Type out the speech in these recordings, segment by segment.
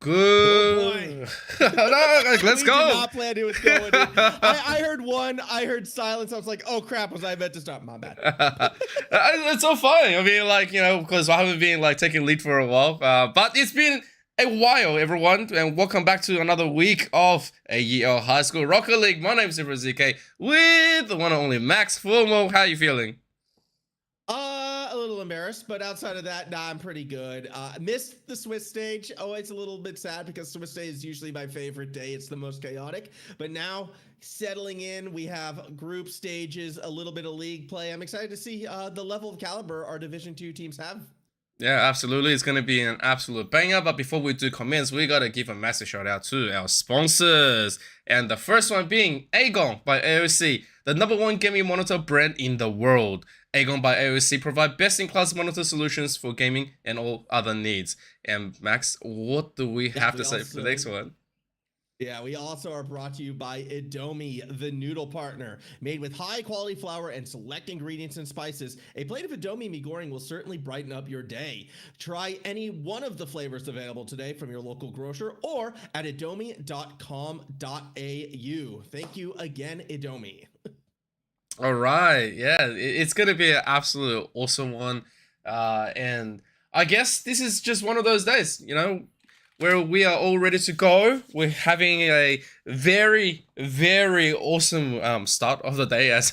Good. Oh boy. No, let's We go. did not plan who was going in. I heard one. I heard silence. I was like, oh crap, was I meant to stop? My bad. It's so funny. I mean, like, because I haven't been like taking lead for a while. But it's been a while, everyone, and welcome back to another week of AEL High School Rocket League. My name is ZK with the one and only Max Formal. How you feeling? A little embarrassed, but outside of that, nah, I'm pretty good. Missed the Swiss stage. Oh, it's a little bit sad because Swiss stage is usually my favorite day. It's the most chaotic. But now settling in, we have group stages, a little bit of league play. I'm excited to see the level of caliber our Division 2 teams have. Yeah, absolutely. It's going to be an absolute banger. But before we do comments, we got to give a massive shout out to our sponsors. And the first one being AGON by AOC, the #1 gaming monitor brand in the world. AGON by AOC provide best-in-class monitor solutions for gaming and all other needs. And Max, what do we have to say for the next one? Yeah, we also are brought to you by Indomie, the noodle partner. Made with high-quality flour and select ingredients and spices, a plate of Indomie mee goreng will certainly brighten up your day. Try any one of the flavors available today from your local grocer or at indomie.com.au. Thank you again, Indomie. All right, yeah, it's gonna be an absolute awesome one, and I guess this is just one of those days, where we are all ready to go. We're having a very, very awesome start of the day as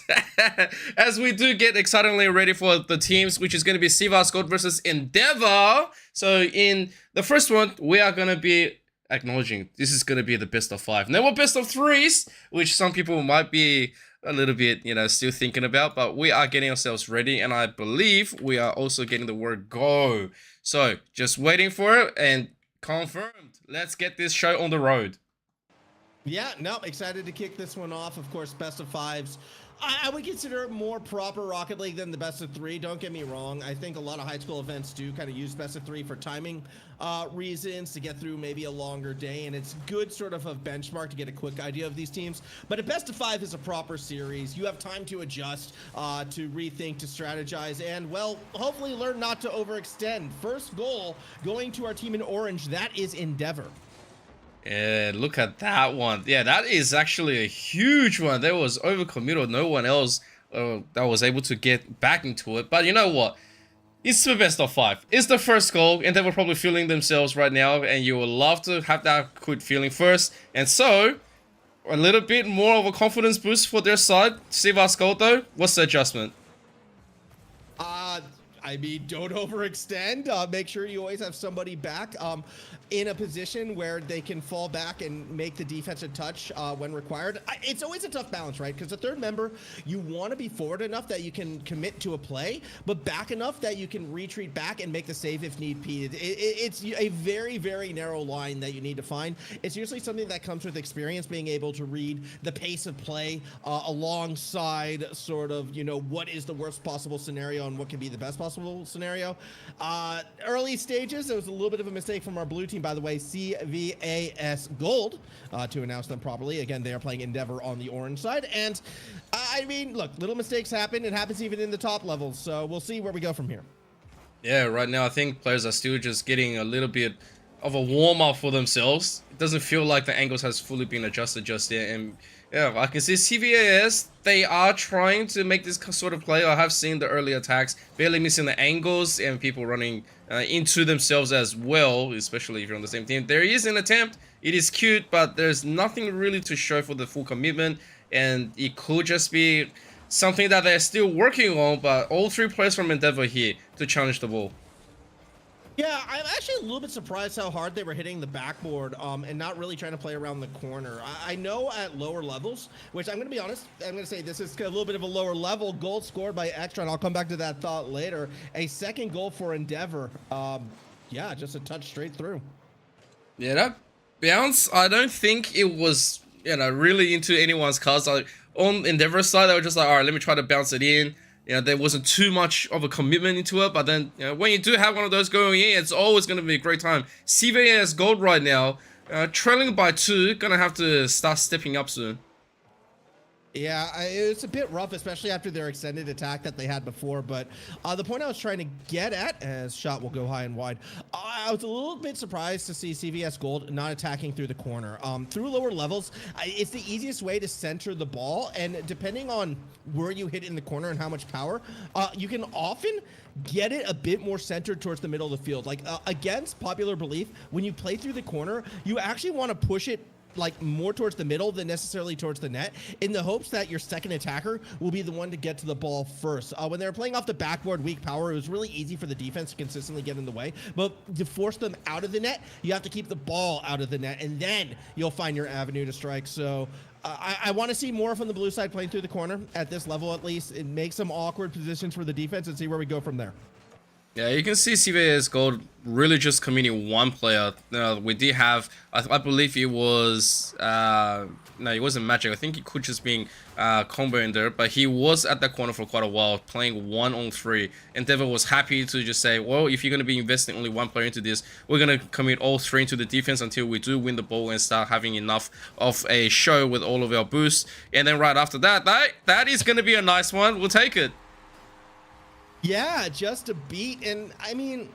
as we do get excitingly ready for the teams, which is going to be Sivas Gold versus Endeavor. So in the first one, we are going to be acknowledging this is going to be the best of 5. Now we're best of 3s, which some people might be a little bit, still thinking about, but we are getting ourselves ready, and I believe we are also getting the word go. So just waiting for it and confirmed. Let's get this show on the road. Yeah, no, excited to kick this one off. Of course, best of 5s. I would consider it more proper Rocket League than the best of 3. Don't get me wrong. I think a lot of high school events do kind of use best of 3 for timing reasons to get through maybe a longer day, and it's good sort of a benchmark to get a quick idea of these teams. But a best of 5 is a proper series. You have time to adjust, to rethink, to strategize, and, well, hopefully learn not to overextend. First goal going to our team in orange. That is Endeavor. Yeah, look at that one. Yeah, that is actually a huge one. There was overcommitted. No one else that was able to get back into it. But you know what? It's the best of 5. It's the first goal, and they were probably feeling themselves right now, and you would love to have that good feeling first. And so, a little bit more of a confidence boost for their side. Sivas Gold, though, what's the adjustment? I mean, don't overextend. Make sure you always have somebody back in a position where they can fall back and make the defensive touch when required. It's always a tough balance, right? Because the third member, you want to be forward enough that you can commit to a play, but back enough that you can retreat back and make the save if need be. It's a very, very narrow line that you need to find. It's usually something that comes with experience, being able to read the pace of play alongside sort of, what is the worst possible scenario and what can be the best possible scenario. Early stages, there was a little bit of a mistake from our blue team, by the way, CVAS Gold, to announce them properly. Again, they are playing Endeavor on the orange side. And I mean, look, little mistakes happen. It happens even in the top levels. So we'll see where we go from here. Yeah, right now I think players are still just getting a little bit of a warm-up for themselves. It doesn't feel like the angles has fully been adjusted just yet. And yeah, I can see CVAS, they are trying to make this sort of play. I have seen the early attacks, barely missing the angles and people running into themselves as well, especially if you're on the same team. There is an attempt. It is cute, but there's nothing really to show for the full commitment. And it could just be something that they're still working on, but all 3 players from Endeavor here to challenge the ball. Yeah, I'm actually a little bit surprised how hard they were hitting the backboard and not really trying to play around the corner. I know at lower levels, which I'm going to be honest, I'm going to say this is a little bit of a lower level, goal scored by Extra, and I'll come back to that thought later. A second goal for Endeavor. Yeah, just a touch straight through. Yeah, that bounce, I don't think it was, really into anyone's cards. Like, on Endeavor's side, they were just like, all right, let me try to bounce it in. There wasn't too much of a commitment into it, but then when you do have one of those going in, it's always going to be a great time. CVAS Gold right now, trailing by 2, gonna have to start stepping up soon. Yeah, it's a bit rough, especially after their extended attack that they had before. But the point I was trying to get at, as shot will go high and wide, I was a little bit surprised to see CVS Gold not attacking through the corner. Through lower levels, it's the easiest way to center the ball, and depending on where you hit in the corner and how much power, you can often get it a bit more centered towards the middle of the field. Like against popular belief, when you play through the corner, you actually want to push it like more towards the middle than necessarily towards the net, in the hopes that your second attacker will be the one to get to the ball first. When they were playing off the backboard weak power, it was really easy for the defense to consistently get in the way, but to force them out of the net, you have to keep the ball out of the net, and then you'll find your avenue to strike. So I want to see more from the blue side playing through the corner at this level, at least. It makes some awkward positions for the defense, and see where we go from there. Yeah, you can see CVS Gold really just committing one player. We did have, I believe it was, no, it wasn't Magic. I think it could just being Combo in there, but he was at that corner for quite a while, playing 1-on-3. Endeavor was happy to just say, well, if you're going to be investing only one player into this, we're going to commit all three into the defense until we do win the ball and start having enough of a show with all of our boosts. And then right after that, that is going to be a nice one. We'll take it. Yeah, just a beat. And I mean,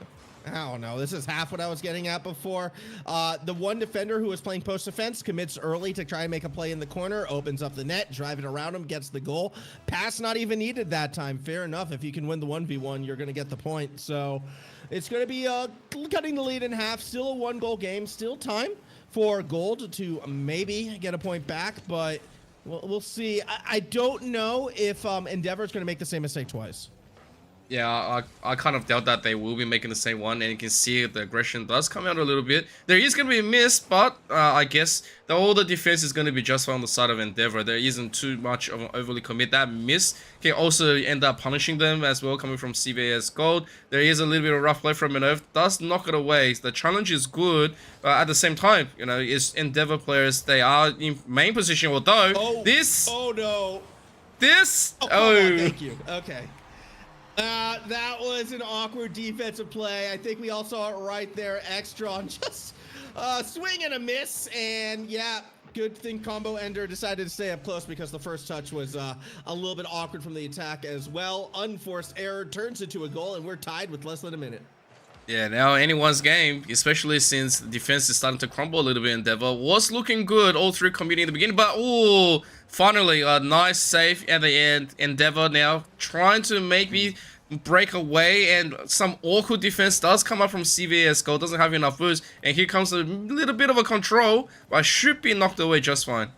I don't know. This is half what I was getting at before. The one defender who was playing post defense commits early to try and make a play in the corner, opens up the net, driving around him, gets the goal. Pass not even needed that time. Fair enough. If you can win the 1v1, you're going to get the point. So it's going to be cutting the lead in half. Still a 1-goal game. Still time for Gold to maybe get a point back, but we'll see. I don't know if Endeavor is going to make the same mistake twice. Yeah, I kind of doubt that they will be making the same one, and you can see the aggression does come out a little bit. There is going to be a miss, but I guess all the defense is going to be just on the side of Endeavor. There isn't too much of an overly commit. That miss can also end up punishing them as well, coming from CVS Gold. There is a little bit of rough play from Endeavor, does knock it away. The challenge is good, at the same time, you know, it's Endeavor players, they are in main position, although Oh no. Oh, thank you. Okay. That was an awkward defensive play. I think we all saw it right there. Extron just swing and a miss. And yeah, good thing Combo Ender decided to stay up close, because the first touch was a little bit awkward from the attack as well. Unforced error turns into a goal, and we're tied with less than a minute. Yeah, now anyone's game, especially since the defense is starting to crumble a little bit. Endeavor was looking good, all three committing in the beginning, but oh, finally a nice save at the end. Endeavor now trying to maybe break away, and some awkward defense does come up from CVS Gold, doesn't have enough boost, and here comes a little bit of a control, but should be knocked away just fine.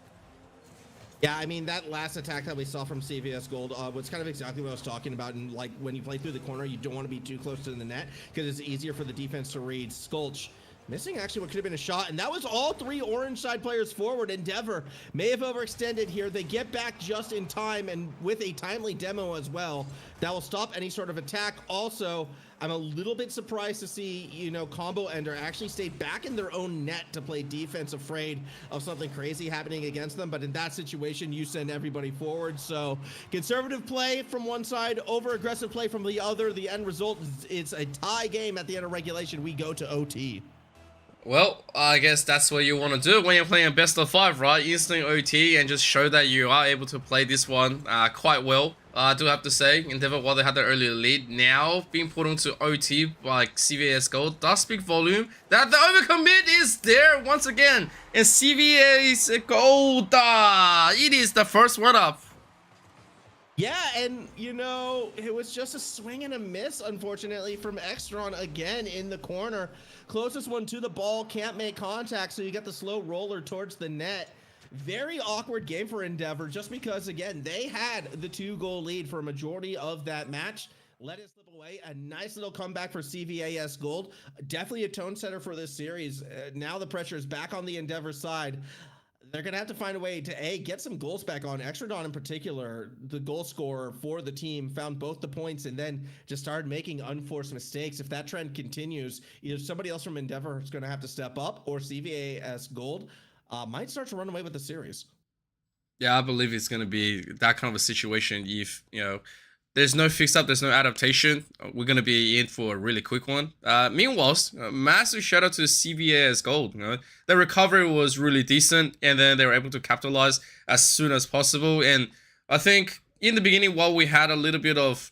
Yeah, I mean, that last attack that we saw from CVS Gold was kind of exactly what I was talking about. And like, when you play through the corner, you don't want to be too close to the net, because it's easier for the defense to read. Skulch missing actually what could have been a shot, and that was all three orange side players forward. Endeavor may have overextended here. They get back just in time, and with a timely demo as well that will stop any sort of attack. Also, I'm a little bit surprised to see, you know, Combo Ender actually stay back in their own net to play defense, afraid of something crazy happening against them. But in that situation, you send everybody forward. So conservative play from one side, over aggressive play from the other. The end result is a tie game at the end of regulation. We go to OT. Well, I guess that's what you want to do when you're playing a best of 5, right? Instant OT, and just show that you are able to play this one quite well. I do have to say, Endeavor, while they had the earlier lead, now being put into OT by CVS Gold does speak volume that the overcommit is there once again. And CVS Gold, it is the first one up. Yeah, and you know, it was just a swing and a miss, unfortunately, from Extron again in the corner. Closest one to the ball, can't make contact, so you get the slow roller towards the net. Very awkward game for Endeavor, just because, again, they had the 2-goal lead for a majority of that match. Let it slip away. A nice little comeback for CVS Gold. Definitely a tone setter for this series. Now the pressure is back on the Endeavor side. They're going to have to find a way to, get some goals back on. Extradon in particular, the goal scorer for the team, found both the points and then just started making unforced mistakes. If that trend continues, either somebody else from Endeavor is going to have to step up, or CVS Gold might start to run away with the series. Yeah, I believe it's going to be that kind of a situation if, you know, There's no fix-up, there's no adaptation. We're going to be in for a really quick one. Meanwhile, massive shout-out to CVAS Gold. You know, the recovery was really decent, and then they were able to capitalize as soon as possible. And I think in the beginning, while we had a little bit of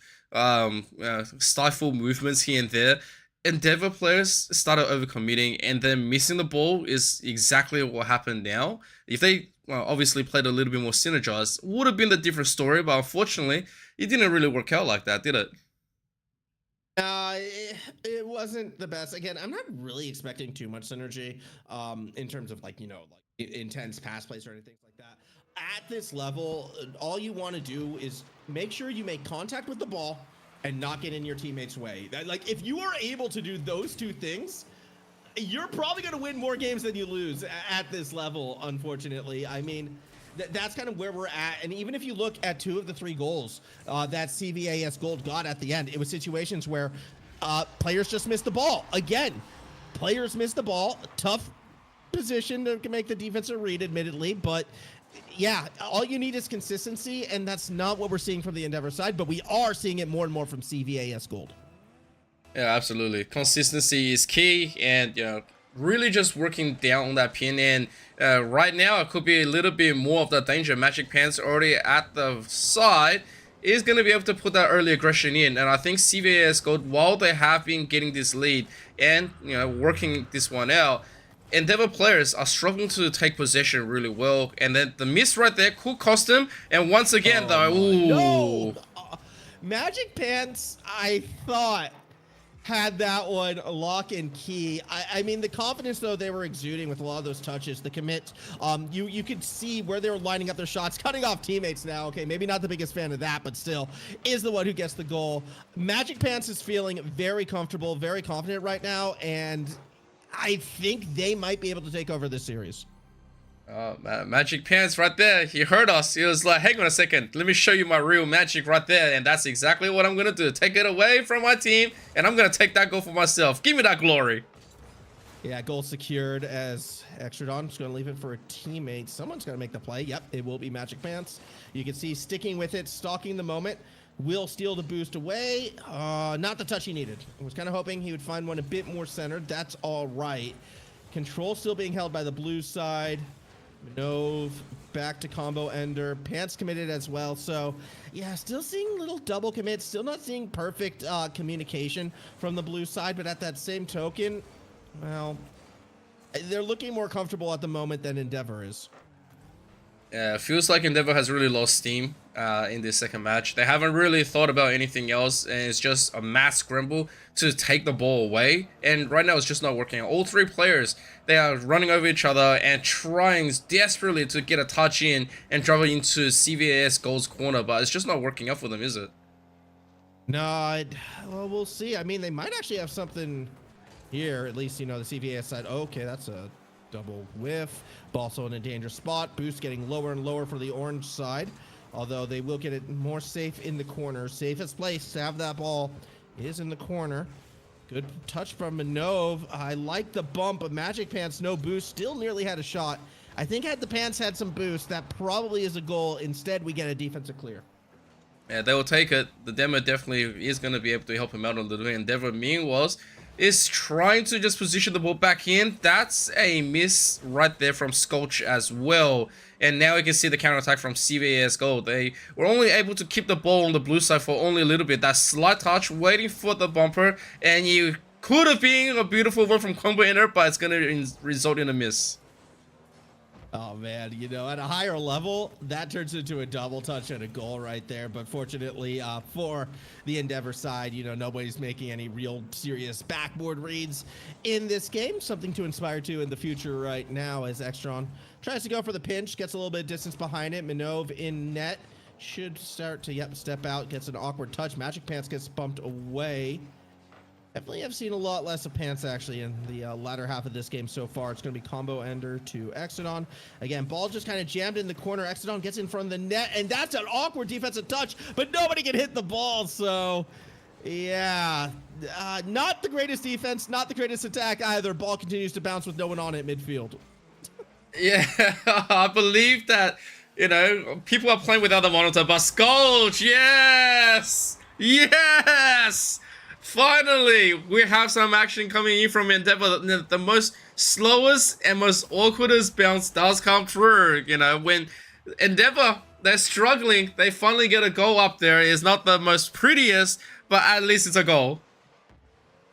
stifle movements here and there, Endeavor players started overcommitting, and then missing the ball is exactly what happened now. If they obviously played a little bit more synergized, would have been a different story, but unfortunately, it didn't really work out like that, did it? It wasn't the best. Again, I'm not really expecting too much synergy in terms of like, intense pass plays or anything like that. At this level, all you want to do is make sure you make contact with the ball and not get in your teammates' way. Like, if you are able to do those two things, you're probably going to win more games than you lose at this level, unfortunately. I mean, that's kind of where we're at. And even if you look at 2 of the 3 goals that CVAS Gold got at the end, it was situations where players just missed the ball. Again, players missed the ball. Tough position to make the defensive read, admittedly, but yeah, all you need is consistency, and that's not what we're seeing from the Endeavor side, but we are seeing it more and more from CVAS Gold. Yeah, absolutely. Consistency is key, and really just working down on that pin. And right now, it could be a little bit more of the danger. Magic Pants already at the side is going to be able to put that early aggression in, and I think CVAS Gold, while they have been getting this lead and working this one out, Endeavor players are struggling to take possession really well, and then the miss right there could cost them. And once again, no. Magic Pants, I thought, had that one lock and key. I mean, the confidence though they were exuding with a lot of those touches, the commits, you could see where they were lining up their shots, cutting off teammates now. Okay, maybe not the biggest fan of that, but still is the one who gets the goal. Magic Pants is feeling very comfortable, very confident right now, and I think they might be able to take over this series. Magic Pants right there. He heard us. He was like, hang on a second. Let me show you my real magic right there. And that's exactly what I'm going to do. Take it away from my team, and I'm going to take that goal for myself. Give me that glory. Yeah, goal secured as Extradon's going to leave it for a teammate. Someone's going to make the play. Yep, it will be Magic Pants. You can see sticking with it, stalking the moment. Will steal the boost away. Not the touch he needed. I was kind of hoping he would find one a bit more centered. That's all right. Control still being held by the blue side. Manove back to combo ender. Pants committed as well. So, yeah, still seeing little double commits. Still not seeing perfect communication from the blue side. But at that same token, well, they're looking more comfortable at the moment than Endeavor is. Yeah, it feels like Endeavor has really lost steam in this second match. They haven't really thought about anything else, and it's just a mass scramble to take the ball away. And right now, it's just not working. All 3 players, they are running over each other and trying desperately to get a touch in and drive it into CVAS Gold's corner, but it's just not working out for them, is it? No, well, we'll see. I mean, they might actually have something here, at least, the CVAS side. Okay, that's a double whiff. Also in a dangerous spot. Boost getting lower and lower for the orange side, although they will get it more safe in the corner. Safest place to have that ball is in the corner. Good touch from Manove. I like the bump, but Magic Pants, no boost. Still nearly had a shot. I think had the Pants had some boost, that probably is a goal. Instead, we get a defensive clear. Yeah, they will take it. The demo definitely is going to be able to help him out a little bit. Endeavor, meanwhile, is trying to just position the ball back in. That's a miss right there from Sculch as well. And now we can see the counterattack from CVAS Gold. They were only able to keep the ball on the blue side for only a little bit. That slight touch, waiting for the bumper. And you could have been a beautiful one from Combo Inner, but it's going to result in a miss. Oh, man, at a higher level, that turns into a double touch and a goal right there. But fortunately for the Endeavor side, nobody's making any real serious backboard reads in this game. Something to inspire to in the future right now as Extron tries to go for the pinch, gets a little bit of distance behind it. Manove in net should start to, step out, gets an awkward touch. Magic Pants gets bumped away. Definitely have seen a lot less of Pants actually in the latter half of this game so far. It's going to be combo ender to Exodon. Again, ball just kind of jammed in the corner. Exodon gets in front of the net, and that's an awkward defensive touch, but nobody can hit the ball. So, yeah, not the greatest defense, not the greatest attack either. Ball continues to bounce with no one on it midfield. Yeah, I believe that You know, people are playing without the monitor, but Skulch, yes! Yes! Finally, we have some action coming in from Endeavor. The most slowest and most awkwardest bounce does come through. You know, when Endeavor, they're struggling, they finally get a goal up there. It's not the most prettiest, but at least it's a goal.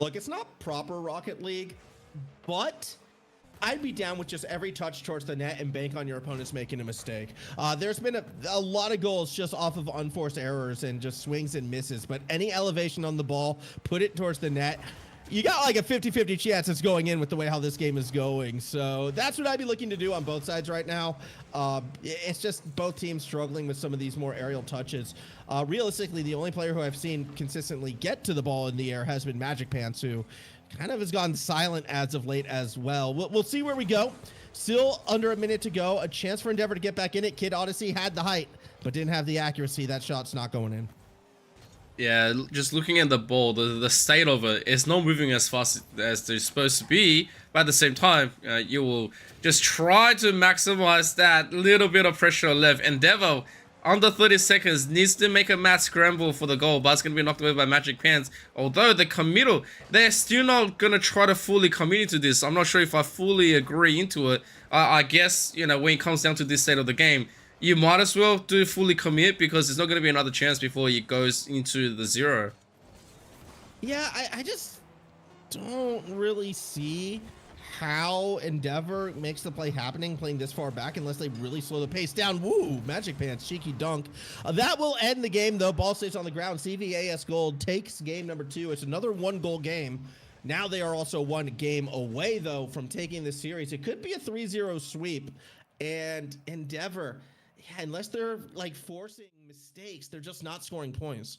Look, it's not proper Rocket League, but I'd be down with just every touch towards the net and bank on your opponents making a mistake. There's been a lot of goals just off of unforced errors and just swings and misses, but any elevation on the ball, put it towards the net. You got like a 50-50 chance it's going in with the way how this game is going. So that's what I'd be looking to do on both sides right now. It's just both teams struggling with some of these more aerial touches. Realistically, the only player who I've seen consistently get to the ball in the air has been Magic Pants, who kind of has gone silent as of late as well. We'll see where we go. Still under a minute to go. A chance for Endeavor to get back in it. Kid Odyssey had the height, but didn't have the accuracy. That shot's not going in. Yeah, just looking at the ball, the state of it, it's not moving as fast as they're supposed to be. But at the same time, you will just try to maximize that little bit of pressure left. Endeavor, under 30 seconds, needs to make a mad scramble for the goal, but it's going to be knocked away by Magic Pants. Although the committal, they're still not going to try to fully commit into this. I'm not sure if I fully agree into it. I guess, you know, when it comes down to this state of the game, you might as well do fully commit, because there's not going to be another chance before it goes into the zero. Yeah, I just don't really see how Endeavor makes the play happening playing this far back unless they really slow the pace down. Woo, Magic Pants, cheeky dunk. That will end the game, though. Ball stays on the ground. CVAS Gold takes game number 2. It's another 1-goal game. Now they are also 1 game away, though, from taking this series. It could be a 3-0 sweep. And Endeavor, yeah, unless they're like forcing mistakes, they're just not scoring points.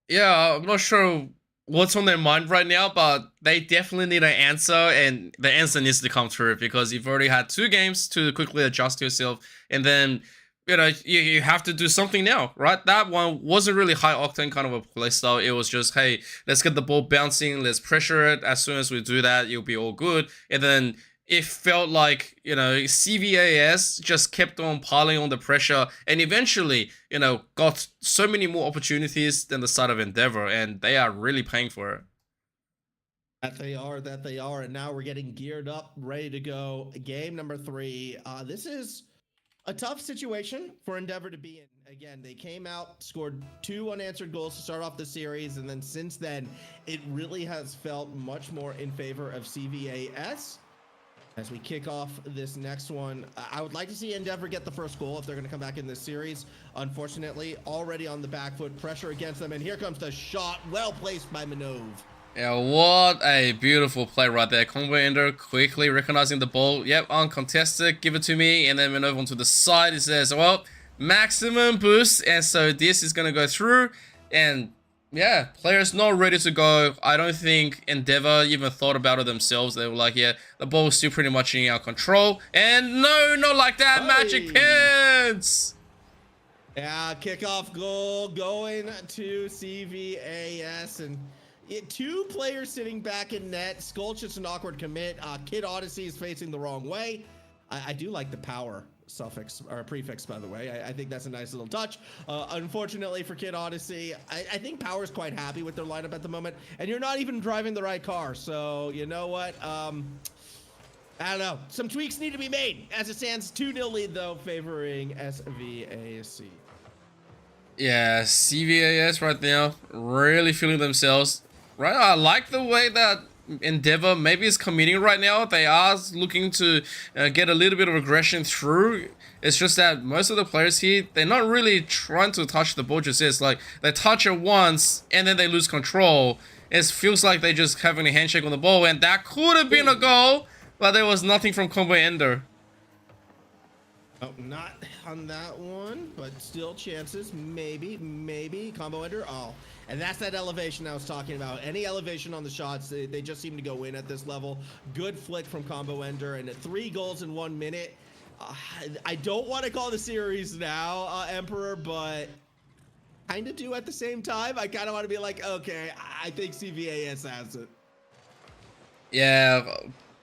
Yeah, I'm not sure what's on their mind right now, but they definitely need an answer, and the answer needs to come through, because you've already had 2 games to quickly adjust yourself, and then, you know, you have to do something now, right? That one wasn't really high octane kind of a play style. It was just, hey, let's get the ball bouncing, let's pressure it. As soon as we do that, you'll be all good. And then it felt like, you know, CVAS just kept on piling on the pressure, and eventually, you know, got so many more opportunities than the side of Endeavor, and they are really paying for it. That they are, and now we're getting geared up, ready to go. Game number 3. This is a tough situation for Endeavor to be in. Again, they came out, scored 2 unanswered goals to start off the series, and then since then, it really has felt much more in favor of CVAS. As we kick off this next one, I would like to see Endeavor get the first goal if they're going to come back in this series. Unfortunately, already on the back foot, pressure against them, and here comes the shot, well placed by Manove. Yeah, what a beautiful play right there. Combo ender quickly recognizing the ball. Yep, uncontested, give it to me, and then Manove onto the side. He says, well, maximum boost, and so this is going to go through, and yeah, players not ready to go. I don't think Endeavor even thought about it themselves. They were like, yeah, the ball is still pretty much in our control. And no, not like that, hey. Magic Pants! Yeah, kickoff goal going to CVAS. And 2 players sitting back in net. Skulch, just an awkward commit. Kid Odyssey is facing the wrong way. I do like the power suffix or prefix, by the way. I think that's a nice little touch. Unfortunately for Kid Odyssey, I think Power's quite happy with their lineup at the moment, and you're not even driving the right car, so you know what, I don't know, some tweaks need to be made. As it stands, 2-0 lead though, favoring SVAC. Yeah, CVAS right now really feeling themselves, right? I like the way that Endeavor maybe is committing right now. They are looking to get a little bit of aggression through. It's just that most of the players here, they're not really trying to touch the ball. Just it's like they touch it once and then they lose control. It feels like they just having a handshake on the ball, and that could have been a goal, but there was nothing from Combo Ender. Oh, not on that one, but still chances. Maybe Combo Ender. Oh, and that's that elevation I was talking about. Any elevation on the shots, they just seem to go in at this level. Good flick from Combo Ender, and 3 goals in 1 minute. I don't want to call the series now, Emperor, but kind of do at the same time. I kind of want to be like, okay, I think CVAS has it. Yeah,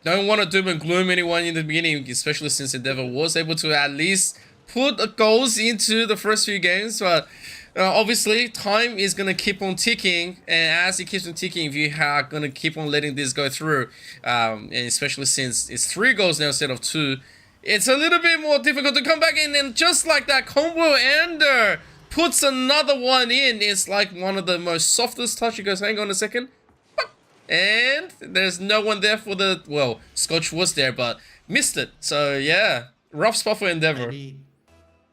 don't want to doom and gloom anyone in the beginning, especially since Endeavor was able to at least put goals into the first few games, but obviously time is gonna keep on ticking, and as it keeps on ticking, if you are gonna keep on letting this go through, and especially since it's 3 goals now instead of 2, it's a little bit more difficult to come back in. And just like that, combo ender puts another one in. It's like one of the most softest touch. He goes, hang on a second. And there's no one there for the, well, Scotch was there, but missed it. So yeah, rough spot for Endeavor.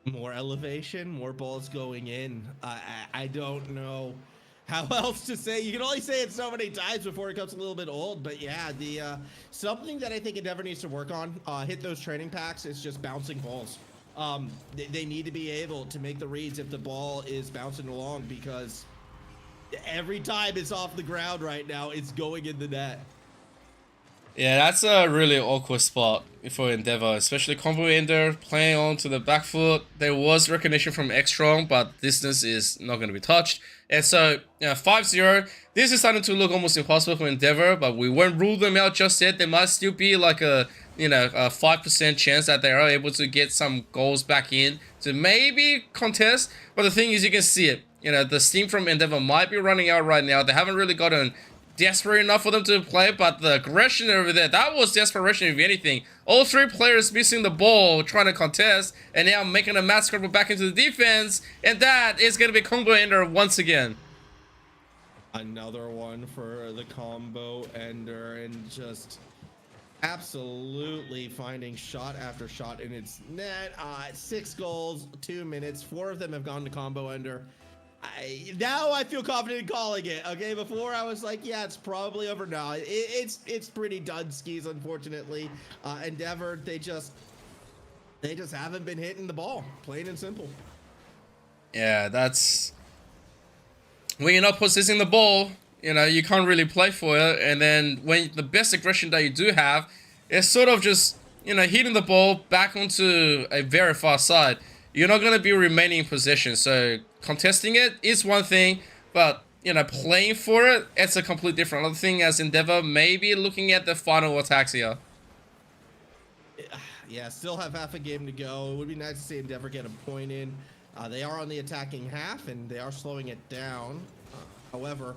More elevation, more balls going in. I don't know how else to say. You can only say it so many times before it becomes a little bit old. But yeah, the something that I think Endeavor needs to work on, hit those training packs, is just bouncing balls. They need to be able to make the reads if the ball is bouncing along, because every time it's off the ground right now, it's going in the net. Yeah, that's a really awkward spot for Endeavor, especially combo ender playing on to the back foot. There was recognition from X-Strong, but distance is not going to be touched. And so, 5-0. This is starting to look almost impossible for Endeavor, but we won't rule them out just yet. There might still be like a 5% chance that they are able to get some goals back in to maybe contest. But the thing is, you can see it. The steam from Endeavor might be running out right now. They haven't really gotten desperate enough for them to play, but the aggression over there, that was desperation if anything. All 3 players missing the ball, trying to contest, and now making a mad scramble back into the defense, and that is going to be combo ender once again. Another one for the combo ender, and just absolutely finding shot after shot in its net. 6 goals, 2 minutes, 4 of them have gone to combo ender. Now I feel confident in calling it. Okay, before I was like, yeah, it's probably over. Now it's pretty done skis, unfortunately. Endeavor, they just haven't been hitting the ball, plain and simple. Yeah, that's when you're not possessing the ball, you can't really play for it. And then when the best aggression that you do have is sort of just hitting the ball back onto a very far side, you're not going to be remaining in possession. So contesting it is one thing, but playing for it, it's a completely different other thing. As Endeavor maybe looking at the final attacks here. Yeah, still have half a game to go. It would be nice to see Endeavor get a point in. They are on the attacking half, and they are slowing it down. However,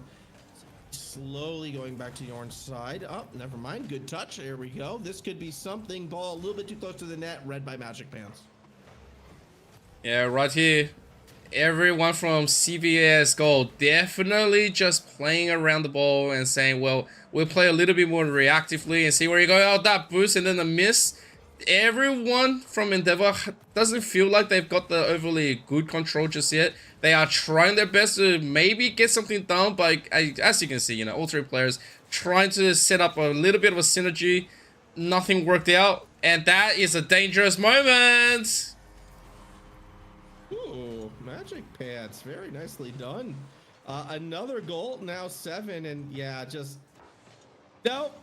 slowly going back to the orange side. Oh, never mind. Good touch. There we go. This could be something. Ball a little bit too close to the net. Read by Magic Pants. Yeah, right here. Everyone from CVS Gold definitely just playing around the ball and saying, well, we'll play a little bit more reactively and see where you go. Oh, that boost and then the miss. Everyone from Endeavor doesn't feel like they've got the overly good control just yet. They are trying their best to maybe get something done, but as you can see, all 3 players trying to set up a little bit of a synergy. Nothing worked out, and that is a dangerous moment. Ooh, Magic Pants, very nicely done. Another goal, now 7, and yeah, just nope.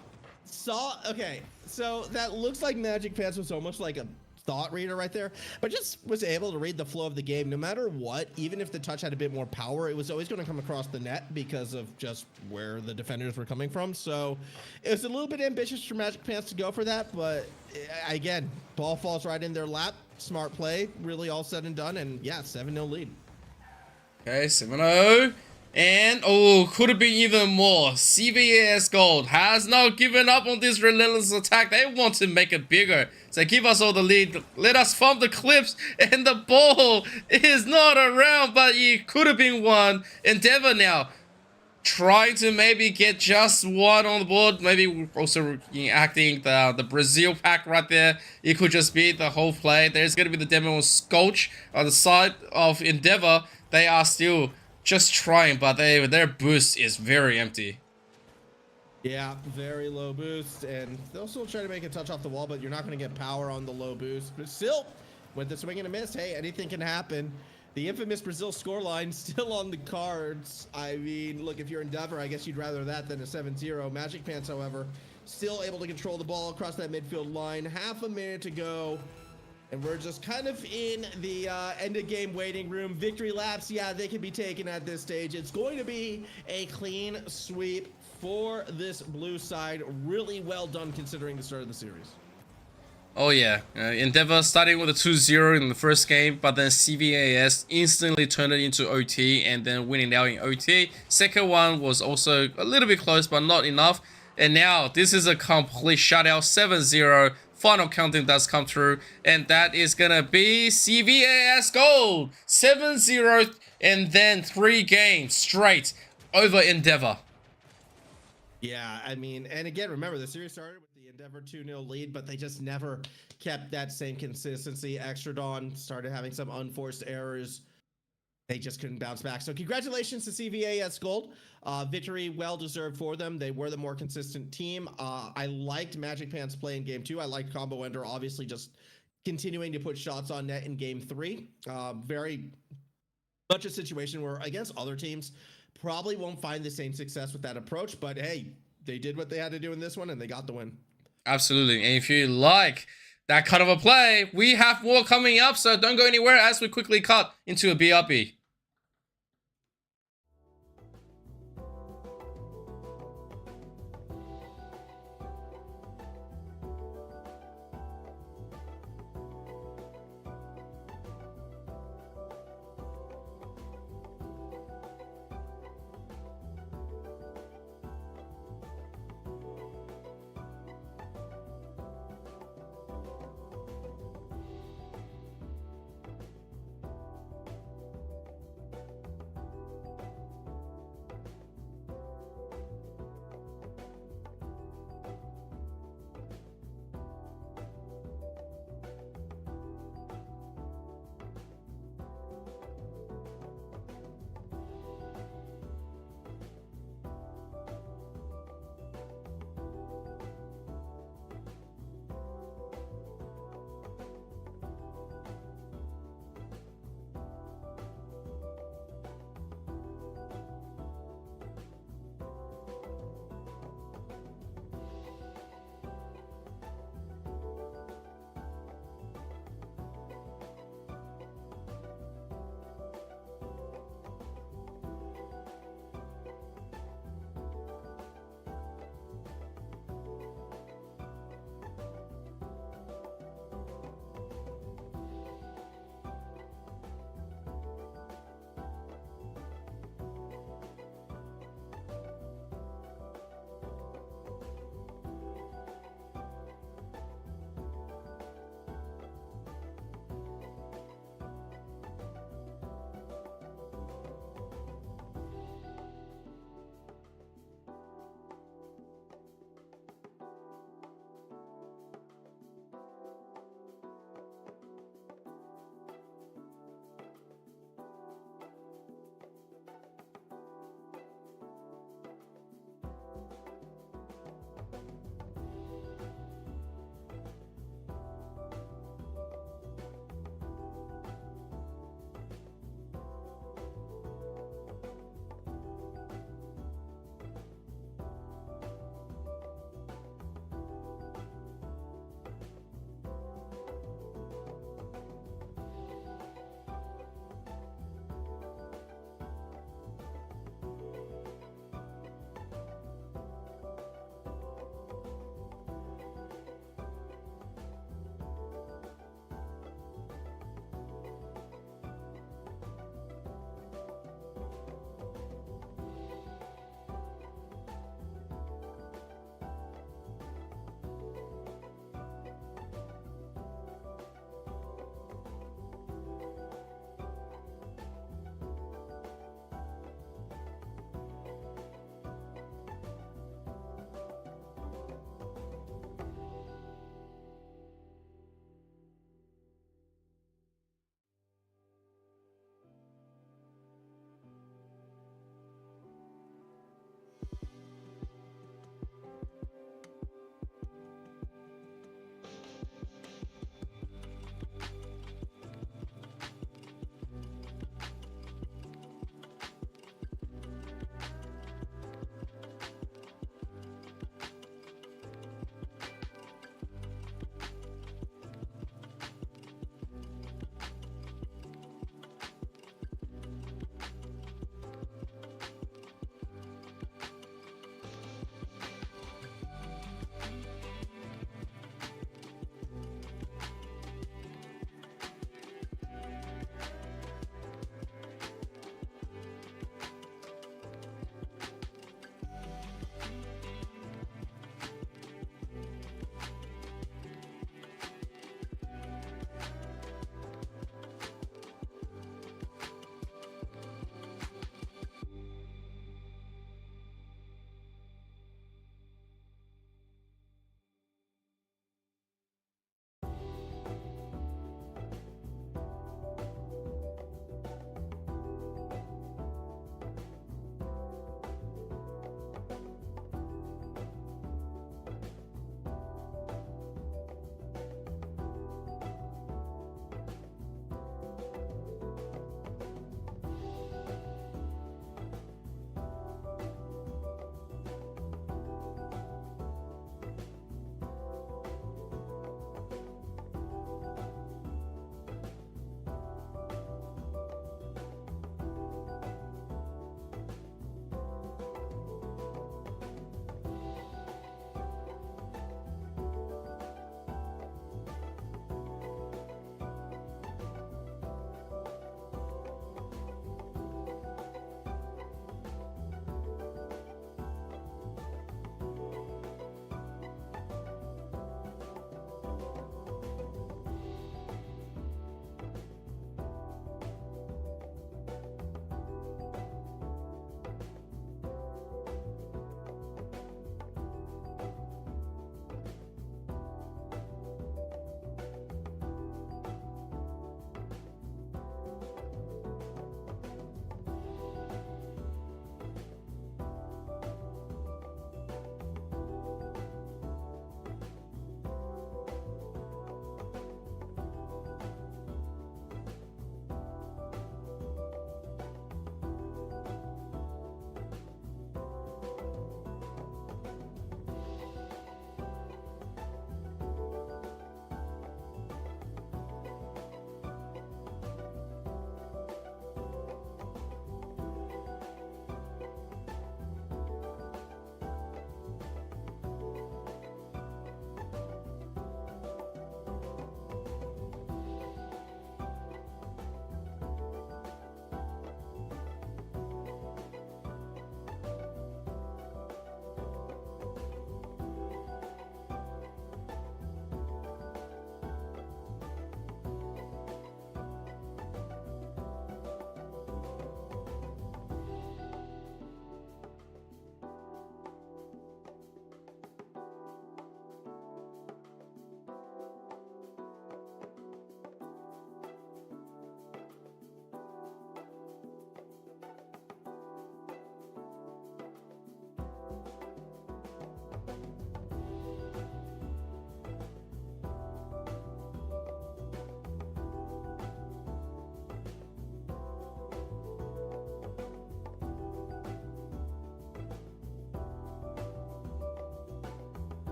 Okay, so that looks like Magic Pants was almost like a thought reader right there, but just was able to read the flow of the game. No matter what, even if the touch had a bit more power, it was always going to come across the net because of just where the defenders were coming from. So it was a little bit ambitious for Magic Pants to go for that, but again, ball falls right in their lap. Smart play, really all said and done, and yeah, 7-0 lead. Okay, 7-0. And, could have been even more. CVS Gold has not given up on this relentless attack. They want to make it bigger. So give us all the lead. Let us farm the clips. And the ball is not around, but it could have been one. Endeavor now trying to maybe get just one on the board. Maybe also acting the Brazil pack right there. It could just be the whole play. There's going to be the demo Sculch on the side of Endeavor. They are still just trying, but their boost is very empty. Yeah, very low boost, and they'll still try to make a touch off the wall, but you're not going to get power on the low boost. But still, with the swing and a miss, hey, anything can happen. The infamous Brazil scoreline still on the cards. I mean, look, if you're Endeavor, I guess you'd rather that than a 7-0. Magic Pants, however, still able to control the ball across that midfield line. Half a minute to go. And we're just kind of in the end of game waiting room. Victory laps, yeah, they can be taken at this stage. It's going to be a clean sweep for this blue side. Really well done considering the start of the series. Oh yeah, Endeavor starting with a 2-0 in the first game, but then CVAS instantly turned it into OT and then winning out in OT. Second one was also a little bit close, but not enough. And now this is a complete shutout, 7-0. Final counting does come through, and that is gonna be CVAS gold, 7-0, and then 3 games straight over Endeavor. Yeah, I mean, and again, remember the series started with the Endeavor 2-0 lead, but they just never kept that same consistency. Extra Dawn started having some unforced errors. They just couldn't bounce back. So congratulations to CVAS Gold. Victory well deserved for them. They were the more consistent team. I liked Magic Pants play in game 2. I liked Combo Ender obviously just continuing to put shots on net in game 3. Very much a situation where against other teams probably won't find the same success with that approach, but hey, they did what they had to do in this one and they got the win. Absolutely. And if you like that kind of a play, we have more coming up, so don't go anywhere as we quickly cut into a BRB.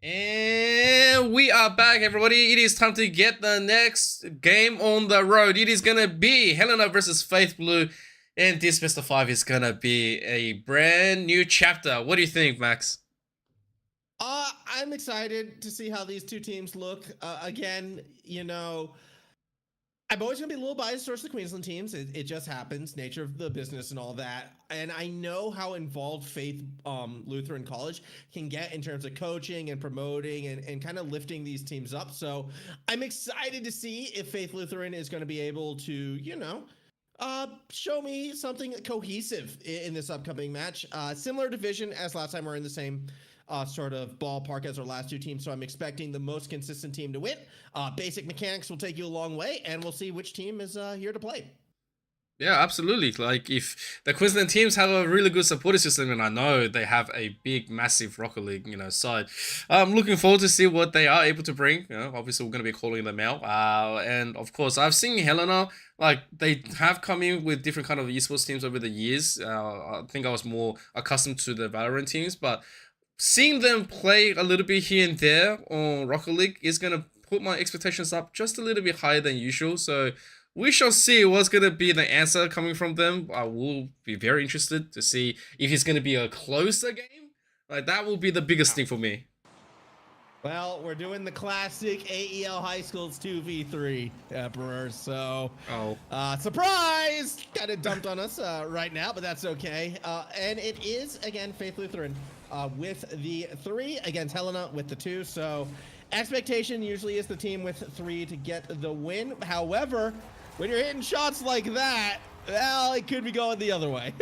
And we are back, everybody. It is time to get the next game on the road. It is gonna be Helena versus Faith Blue, and this best of 5 is gonna be a brand new chapter. What do you think, Max? I'm excited to see how these two teams look. Again, you know, I'm always gonna be a little biased towards the Queensland teams. It just happens, nature of the business and all that. And I know how involved Faith Lutheran College can get in terms of coaching and promoting and kind of lifting these teams up. So I'm excited to see if Faith Lutheran is going to be able to, you know, show me something cohesive in this upcoming match. Similar division as last time, we're in the same sort of ballpark as our last two teams, so I'm expecting the most consistent team to win. Basic mechanics will take you a long way, and we'll see which team is here to play. Yeah, absolutely. Like, if the Queensland teams have a really good supporting system, and I know they have a big, massive Rocket League, side, I'm looking forward to see what they are able to bring. Obviously, we're going to be calling them out. And of course, I've seen Helena, like, they have come in with different kind of esports teams over the years. I think I was more accustomed to the Valorant teams, but seeing them play a little bit here and there on Rocket League is going to put my expectations up just a little bit higher than usual. So we shall see what's going to be the answer coming from them. I will be very interested to see if it's going to be a closer game. Like, that will be the biggest thing for me. Well, we're doing the classic AEL High Schools 2v3, Emperor, so... surprise! Kind of dumped on us right now, but that's okay. And it is, again, Faith Lutheran with the 3 against Helena with the 2, so expectation usually is the team with 3 to get the win. However, when you're hitting shots like that, well, it could be going the other way.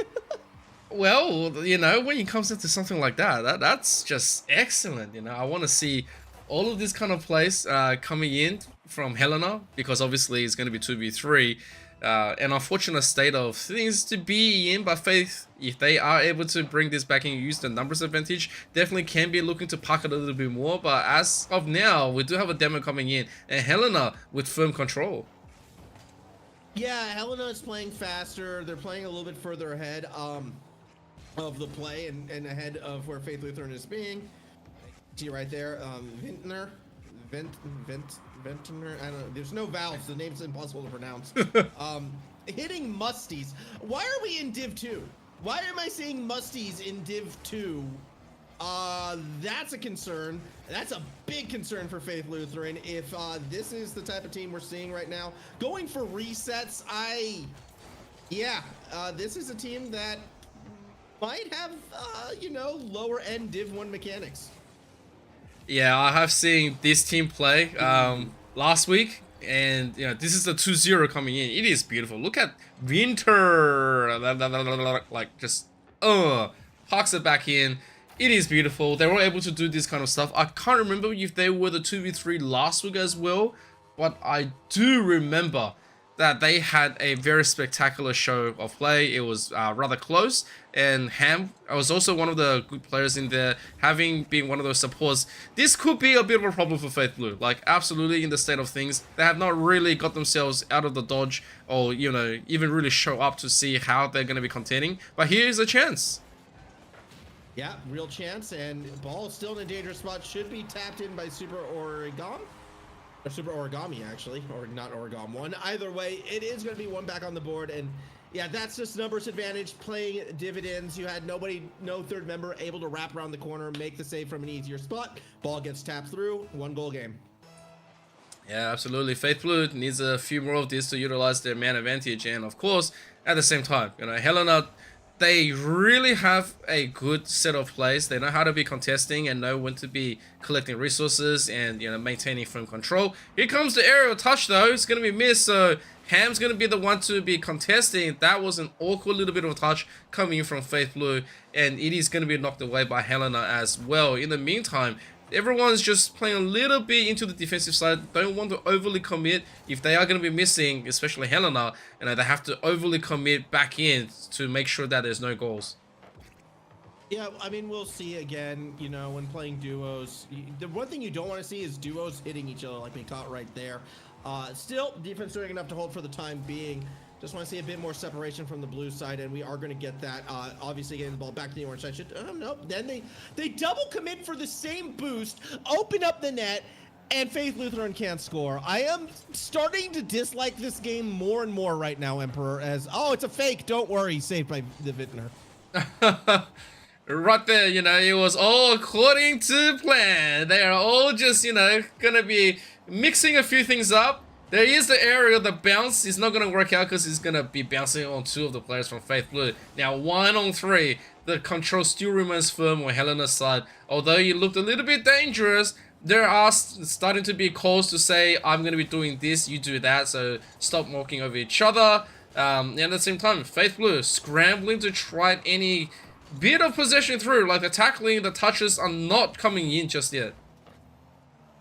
Well, when it comes into something like that's just excellent. I want to see all of this kind of plays coming in from Helena, because obviously it's going to be 2v3. An unfortunate state of things to be in, but Faith, if they are able to bring this back and use the numbers advantage, definitely can be looking to pack it a little bit more. But as of now, we do have a demo coming in, and Helena with firm control. Yeah, Helena is playing faster. They're playing a little bit further ahead of the play and ahead of where Faith Lutheran is being. See right there, Ventner, I don't know. There's no vowels. The name's impossible to pronounce. Hitting Musties. Why are we in Div 2? Why am I seeing Musties in Div 2? That's a concern. That's a big concern for Faith Lutheran. If this is the type of team we're seeing right now, going for resets, this is a team that might have, lower end Div 1 mechanics. Yeah, I have seen this team play last week, and this is the 2-0 coming in. It is beautiful. Look at Winter, like, just parks it back in. It is beautiful. They were able to do this kind of stuff. I can't remember if they were the 2v3 last week as well, but I do remember that they had a very spectacular show of play. It was rather close, and Ham was also one of the good players in there, having been one of those supports. This could be a bit of a problem for Faith Blue. Like, absolutely, in the state of things, they have not really got themselves out of the dodge, or even really show up to see how they're going to be contending. But here's a chance. Yeah, real chance, and ball still in a dangerous spot. Should be tapped in by Super Origami. Or Super Origami, actually, or not Origami 1. Either way, it is going to be 1 back on the board, and yeah, that's just numbers advantage, playing dividends. You had no third member able to wrap around the corner, make the save from an easier spot. Ball gets tapped through, 1 goal game. Yeah, absolutely. Faith Blue needs a few more of this to utilize their man advantage, and of course, at the same time, Helena, they really have a good set of plays. They know how to be contesting and know when to be collecting resources and maintaining firm control. Here comes the aerial touch though. It's gonna be missed, so Ham's gonna be the one to be contesting. That was an awkward little bit of a touch coming in from Faith Blue, and it is gonna be knocked away by Helena as well. In the meantime, everyone's just playing a little bit into the defensive side. Don't want to overly commit. If they are going to be missing, especially Helena, they have to overly commit back in to make sure that there's no goals. Yeah, I mean, we'll see again, when playing duos. The one thing you don't want to see is duos hitting each other like we caught right there. Still, defense doing enough to hold for the time being. Just want to see a bit more separation from the blue side, and we are going to get that. Obviously, getting the ball back to the orange side. Nope. Then they double commit for the same boost, open up the net, and Faith Lutheran can't score. I am starting to dislike this game more and more right now, Emperor, as, oh, it's a fake. Don't worry. Saved by the Vintner. Right there, you know, it was all according to plan. They are all just, you know, gonna be mixing a few things up. There is the area, the bounce is not gonna work out because he's gonna be bouncing on 2 of the players from Faith Blue. Now 1 on 3, the control still remains firm on Helena's side. Although he looked a little bit dangerous, there are starting to be calls to say, I'm gonna be doing this, you do that, so stop walking over each other. And at the same time, Faith Blue scrambling to try any bit of possession through, like the tackling, the touches are not coming in just yet.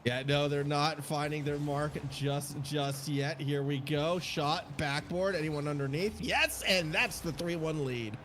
Yeah, no, they're not finding their mark just yet. Here we go. Shot, backboard. Anyone underneath? Yes, and that's the 3-1 lead.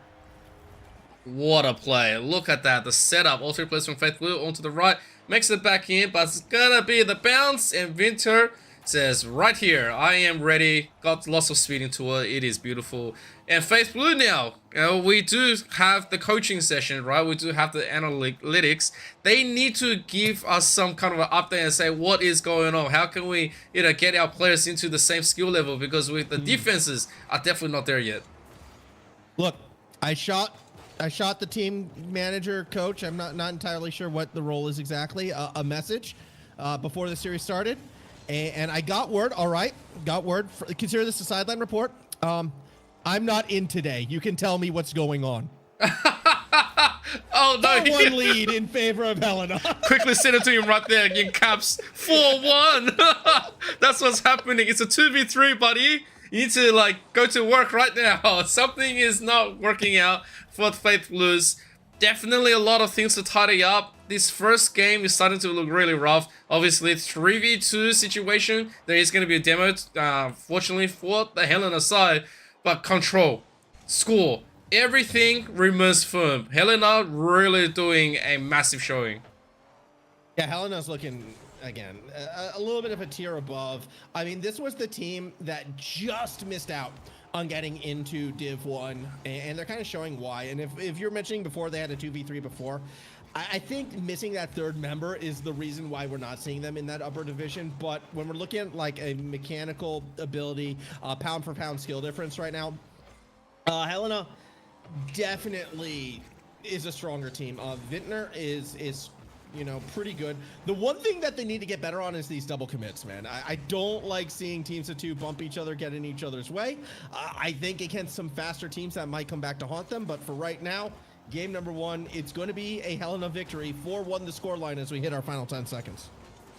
What a play. Look at that. The setup. All 3 players from Faith Blue onto the right. Makes it back in, but it's gonna be the bounce. And Winter says, right here, I am ready. Got lots of speed into it. It is beautiful. And Faith Blue now, you know, we do have the coaching session, right? We do have the analytics. They need to give us some kind of an update and say what is going on. How can we, you know, get our players into the same skill level? Because with the defenses are definitely not there yet. Look, I shot the team manager coach. I'm not entirely sure what the role is exactly. A message before the series started. And I got word, all right, consider this a sideline report. I'm not in today. You can tell me what's going on. Oh, no. 4-1 lead in favor of Helena. Quickly send it to him right there in caps. 4-1. That's what's happening. It's a 2v3, buddy. You need to, like, go to work right now. Something is not working out for Faith Blues. Definitely a lot of things to tidy up. This first game is starting to look really rough. Obviously, 3v2 situation. There is going to be a demo, fortunately, for the Helena side. But control, score, everything remains firm. Helena really doing a massive showing. Yeah, Helena's looking, again, a little bit of a tier above. I mean, this was the team that just missed out on getting into Div 1, and they're kind of showing why. And if you're mentioning before they had a 2v3 before, I think missing that 3rd member is the reason why we're not seeing them in that upper division. But when we're looking at like a mechanical ability, pound for pound skill difference right now, Helena definitely is a stronger team. Vintner is you know, pretty good. The one thing that they need to get better on is these double commits, man. I don't like seeing teams of 2 bump each other, get in each other's way. I think against some faster teams that might come back to haunt them, but for right now, game number 1, it's going to be a Helena victory. 4-1 the scoreline as we hit our final 10 seconds.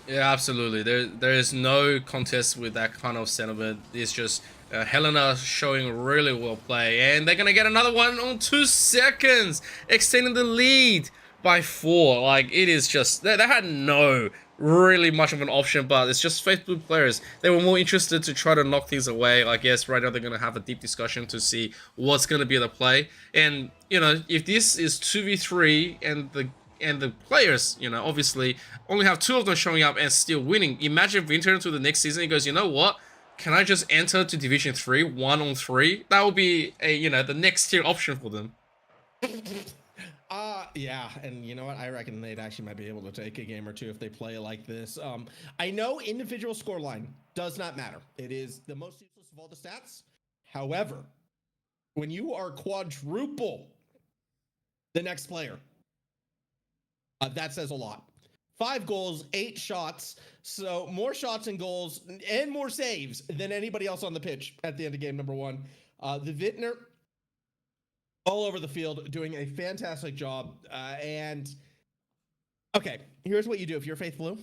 Yeah, absolutely. There is no contest with that kind of sentiment. It's just Helena showing really well play. And they're going to get another one on 2 seconds, extending the lead by 4. Like, it is just, they had no really much of an option, but it's just Faith Blue players. They were more interested to try to knock things away. I guess right now they're going to have a deep discussion to see what's going to be the play. And, you know, if this is 2v3 and the players, you know, obviously only have 2 of them showing up and still winning. Imagine Winter into the next season, he goes, you know what? Can I just enter to Division 3, 1 on 3? That would be a, you know, the next tier option for them. Yeah, and you know what? I reckon they'd actually might be able to take a game or 2 if they play like this. I know individual scoreline does not matter. It is the most useless of all the stats. However, when you are quadruple the next player, that says a lot. 5 goals, 8 shots, so more shots and goals and more saves than anybody else on the pitch at the end of game number 1. The Vintner, all over the field, doing a fantastic job. And okay, here's what you do if you're Faith Blue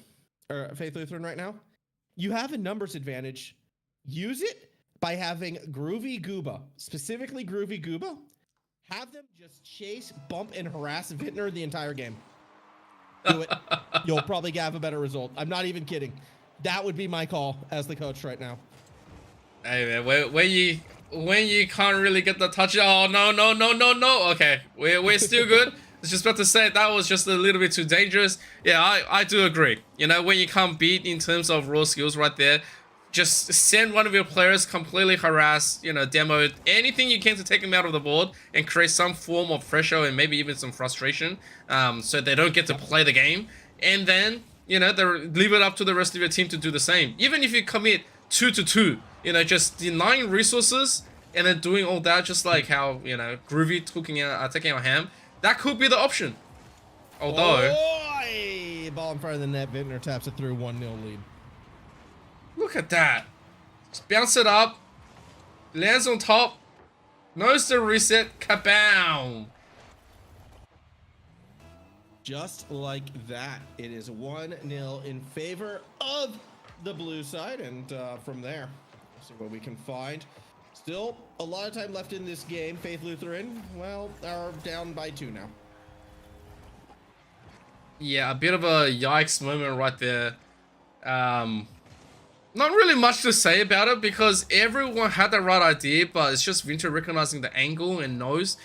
or Faith Lutheran right now. You have a numbers advantage. Use it by having Groovy Gooba, specifically Groovy Gooba, have them just chase, bump, and harass Vintner the entire game. Do it. You'll probably have a better result. I'm not even kidding. That would be my call as the coach right now. Hey man, when you can't really get the touch, oh no. Okay, we're still good. I was just about to say that was just a little bit too dangerous. Yeah, I do agree. You know, when you can't beat in terms of raw skills right there, just send one of your players completely harassed, you know, demo anything you can to take them out of the board and create some form of pressure and maybe even some frustration, so they don't get to play the game. And then, you know, they leave it up to the rest of your team to do the same. Even if you commit 2-2, you know, just denying resources and then doing all that, just like how, you know, Groovy taking out Ham, that could be the option. Although, ball in front of the net, Vintner taps it through, 1-0 lead. Look at that. Just bounce it up, lands on top, knows the reset, kaboom. Just like that, it is 1-0 in favor of the blue side, and from there, we'll see what we can find. Still a lot of time left in this game. Faith Lutheran, well, are down by 2 now. Yeah, a bit of a yikes moment right there. Not really much to say about it because everyone had the right idea, but it's just Winter recognizing the angle and knows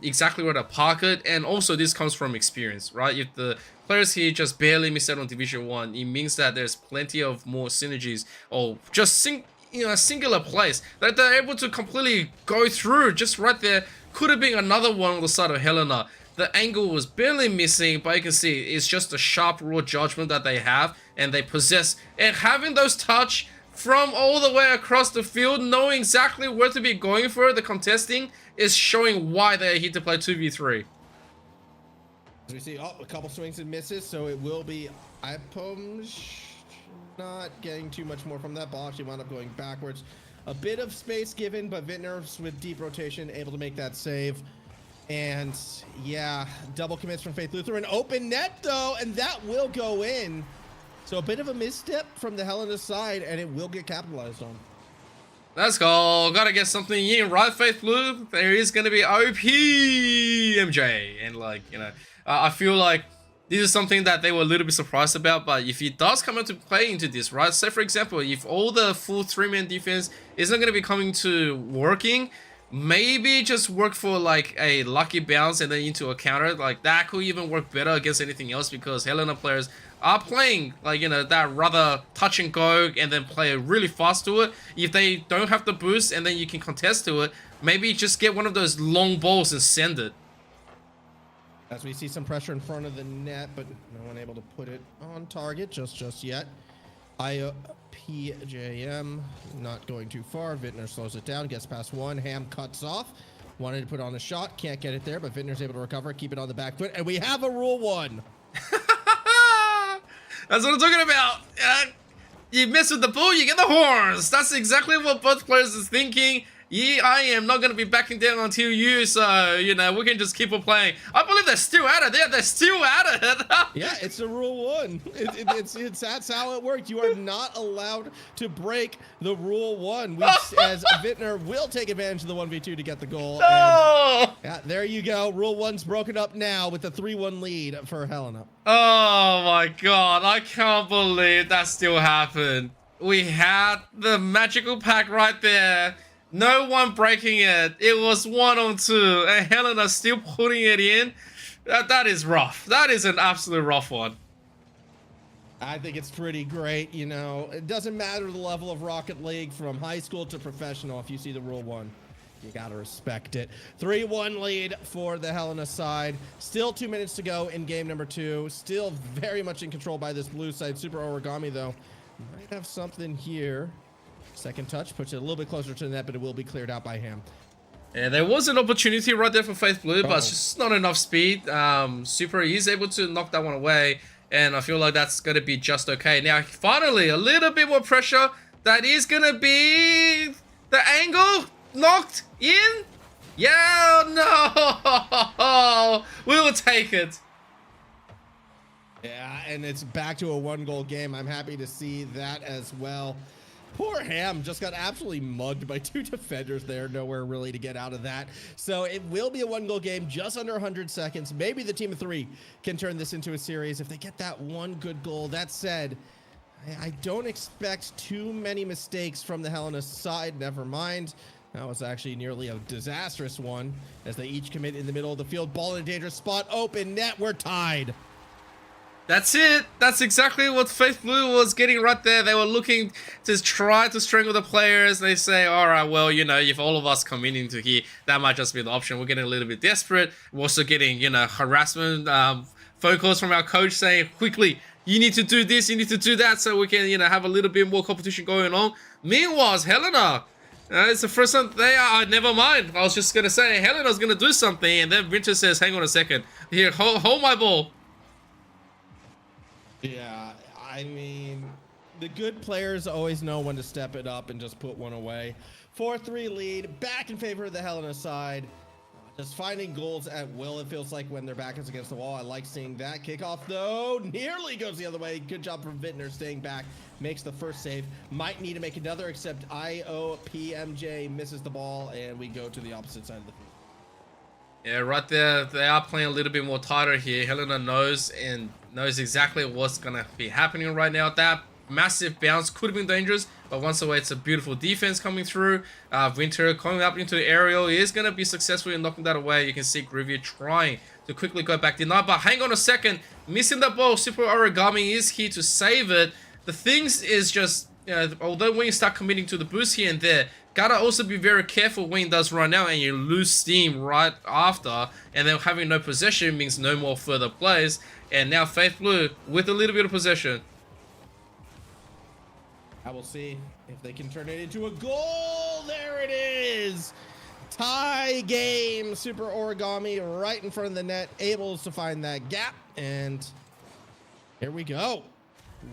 exactly where to park it. And also this comes from experience, right? If the players here just barely miss out on Division 1, it means that there's plenty of more synergies or just a singular place that they're able to completely go through just right there. Could have been another one on the side of Helena. The angle was barely missing, but you can see it's just a sharp, raw judgment that they have and they possess. And having those touch from all the way across the field, knowing exactly where to be going for the contesting, is showing why they're here to play 2v3. As we see, a couple swings and misses, so it will be Ipom not getting too much more from that ball. She wound up going backwards. A bit of space given, but Vintners with deep rotation able to make that save. And yeah, double commits from Faith Lutheran. Open net though, and that will go in. So a bit of a misstep from the Helena side, and it will get capitalized on. Let's go. Gotta get something in, right, Faith Blue? There is gonna be OP MJ. And like, you know, I feel like this is something that they were a little bit surprised about, but if it does come into play into this, right? Say for example, if all the full 3-man defense isn't gonna be coming to working, maybe just work for like a lucky bounce and then into a counter. Like that could even work better against anything else because Helena players are playing like, you know, that rather touch and go and then play really fast to it. If they don't have the boost and then you can contest to it, maybe just get one of those long balls and send it. As we see some pressure in front of the net, but no one able to put it on target just yet. PJM not going too far. Vintner slows it down, gets past one. Ham cuts off. Wanted to put on a shot, can't get it there, but Vintner's able to recover, keep it on the back foot, and we have a Rule 1. That's what I'm talking about. You mess with the bull, you get the horns. That's exactly what both players is thinking. Yeah, I am not going to be backing down until you, so, you know, we can just keep on playing. I believe they're still at it. They're still at it. Yeah, it's a Rule 1. That's how it works. You are not allowed to break the Rule 1. As Vintner will take advantage of the 1v2 to get the goal. No! And, yeah, there you go. Rule 1's broken up now with the 3-1 lead for Helena. Oh my god, I can't believe that still happened. We had the magical pack right there. No one breaking it. It was 1-on-2, and Helena still putting it in. That is rough. That is an absolute rough one. I think it's pretty great. You know, it doesn't matter the level of Rocket League from high school to professional. If you see the Rule 1, you got to respect it. 3-1 lead for the Helena side. Still 2 minutes to go in game number 2. Still very much in control by this blue side. Super Origami, though, might have something here. Second touch puts it a little bit closer to the net, but it will be cleared out by Ham. Yeah, there was an opportunity right there for Faith Blue, but it's just not enough speed. Super is able to knock that one away, and I feel like that's going to be just okay. Now, finally, a little bit more pressure. That is going to be the angle knocked in. Yeah, no. We will take it. Yeah, and it's back to a 1-goal game. I'm happy to see that as well. Poor Ham just got absolutely mugged by 2 defenders there. Nowhere really to get out of that. So it will be a 1-goal game, just under 100 seconds. Maybe the team of 3 can turn this into a series if they get that one good goal. That said, I don't expect too many mistakes from the Helena side. Never mind. That was actually nearly a disastrous one as they each commit in the middle of the field. Ball in a dangerous spot. Open net. We're tied. That's it. That's exactly what Faith Blue was getting right there. They were looking to try to strangle the players. They say, all right, well, you know, if all of us come into here, that might just be the option. We're getting a little bit desperate. We're also getting, you know, harassment, phone calls from our coach saying, quickly, you need to do this, you need to do that, so we can, you know, have a little bit more competition going on. Meanwhile, Helena, it's the first time they are, never mind. I was just going to say, Helena's going to do something, and then Winter says, hang on a second. Here, hold my ball. Yeah, I mean, the good players always know when to step it up and just put one away. 4-3 lead, back in favor of the Helena side. Just finding goals at will, it feels like, when their back is against the wall. I like seeing that. Kickoff, though, nearly goes the other way. Good job from Vintner staying back. Makes the first save. Might need to make another, except IOPMJ misses the ball, and we go to the opposite side of the field. Yeah, right there, they are playing a little bit more tighter here. Helena knows exactly what's going to be happening right now. That massive bounce could have been dangerous, but once away, it's a beautiful defense coming through. Winter coming up into the aerial. He is going to be successful in knocking that away. You can see Grivia trying to quickly go back denied, but hang on a second. Missing the ball. Super Origami is here to save it. The things is just, you know, although when you start committing to the boost here and there, gotta also be very careful when it does run out and you lose steam right after, and then having no possession means no more further plays. And now Faith Blue with a little bit of possession. I will see if they can turn it into a goal. There it is. Tie game. Super Origami right in front of the net, able to find that gap, and here we go.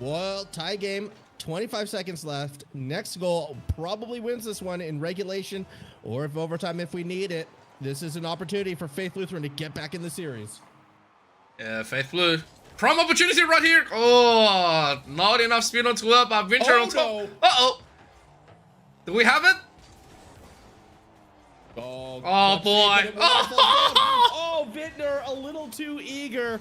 Well, tie game. 25 seconds left. Next goal probably wins this one in regulation, or if overtime if we need it. This is an opportunity for Faith Lutheran to get back in the series. Yeah, Faith Blue. Prime opportunity right here. Oh, not enough speed on tour, but Venture on top. No. Uh-oh. Do we have it? Oh boy. Oh, Vintner a little too eager.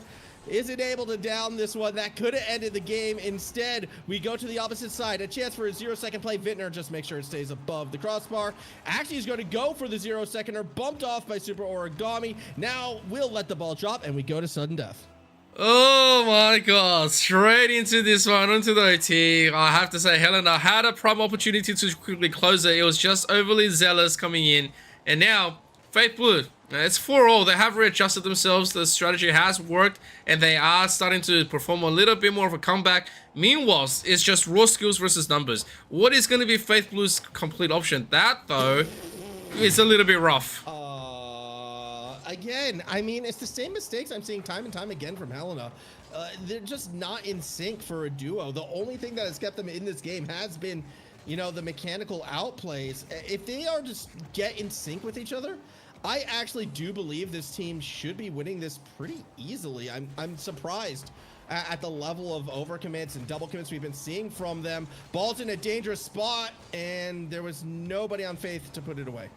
Isn't able to down this one. That could have ended the game. Instead, we go to the opposite side. A chance for a 0-second play. Vintner just make sure it stays above the crossbar. Actually, he's going to go for the 0-seconder. Bumped off by Super Origami. Now we'll let the ball drop, and we go to sudden death. Oh my god, straight into this one, into the OT. I have to say, Helena had a prime opportunity to quickly close it. It was just overly zealous coming in. And now, Faith Blue, it's 4-all. They have readjusted themselves. The strategy has worked, and they are starting to perform a little bit more of a comeback. Meanwhile, it's just raw skills versus numbers. What is going to be Faith Blue's complete option? That, though, is a little bit rough. Again, I mean, it's the same mistakes I'm seeing time and time again from Helena. They're just not in sync for a duo. The only thing that has kept them in this game has been, you know, the mechanical outplays. If they are just get in sync with each other, I actually do believe this team should be winning this pretty easily. I'm surprised at the level of overcommits and double commits we've been seeing from them. Ball's in a dangerous spot, and there was nobody on Faith to put it away.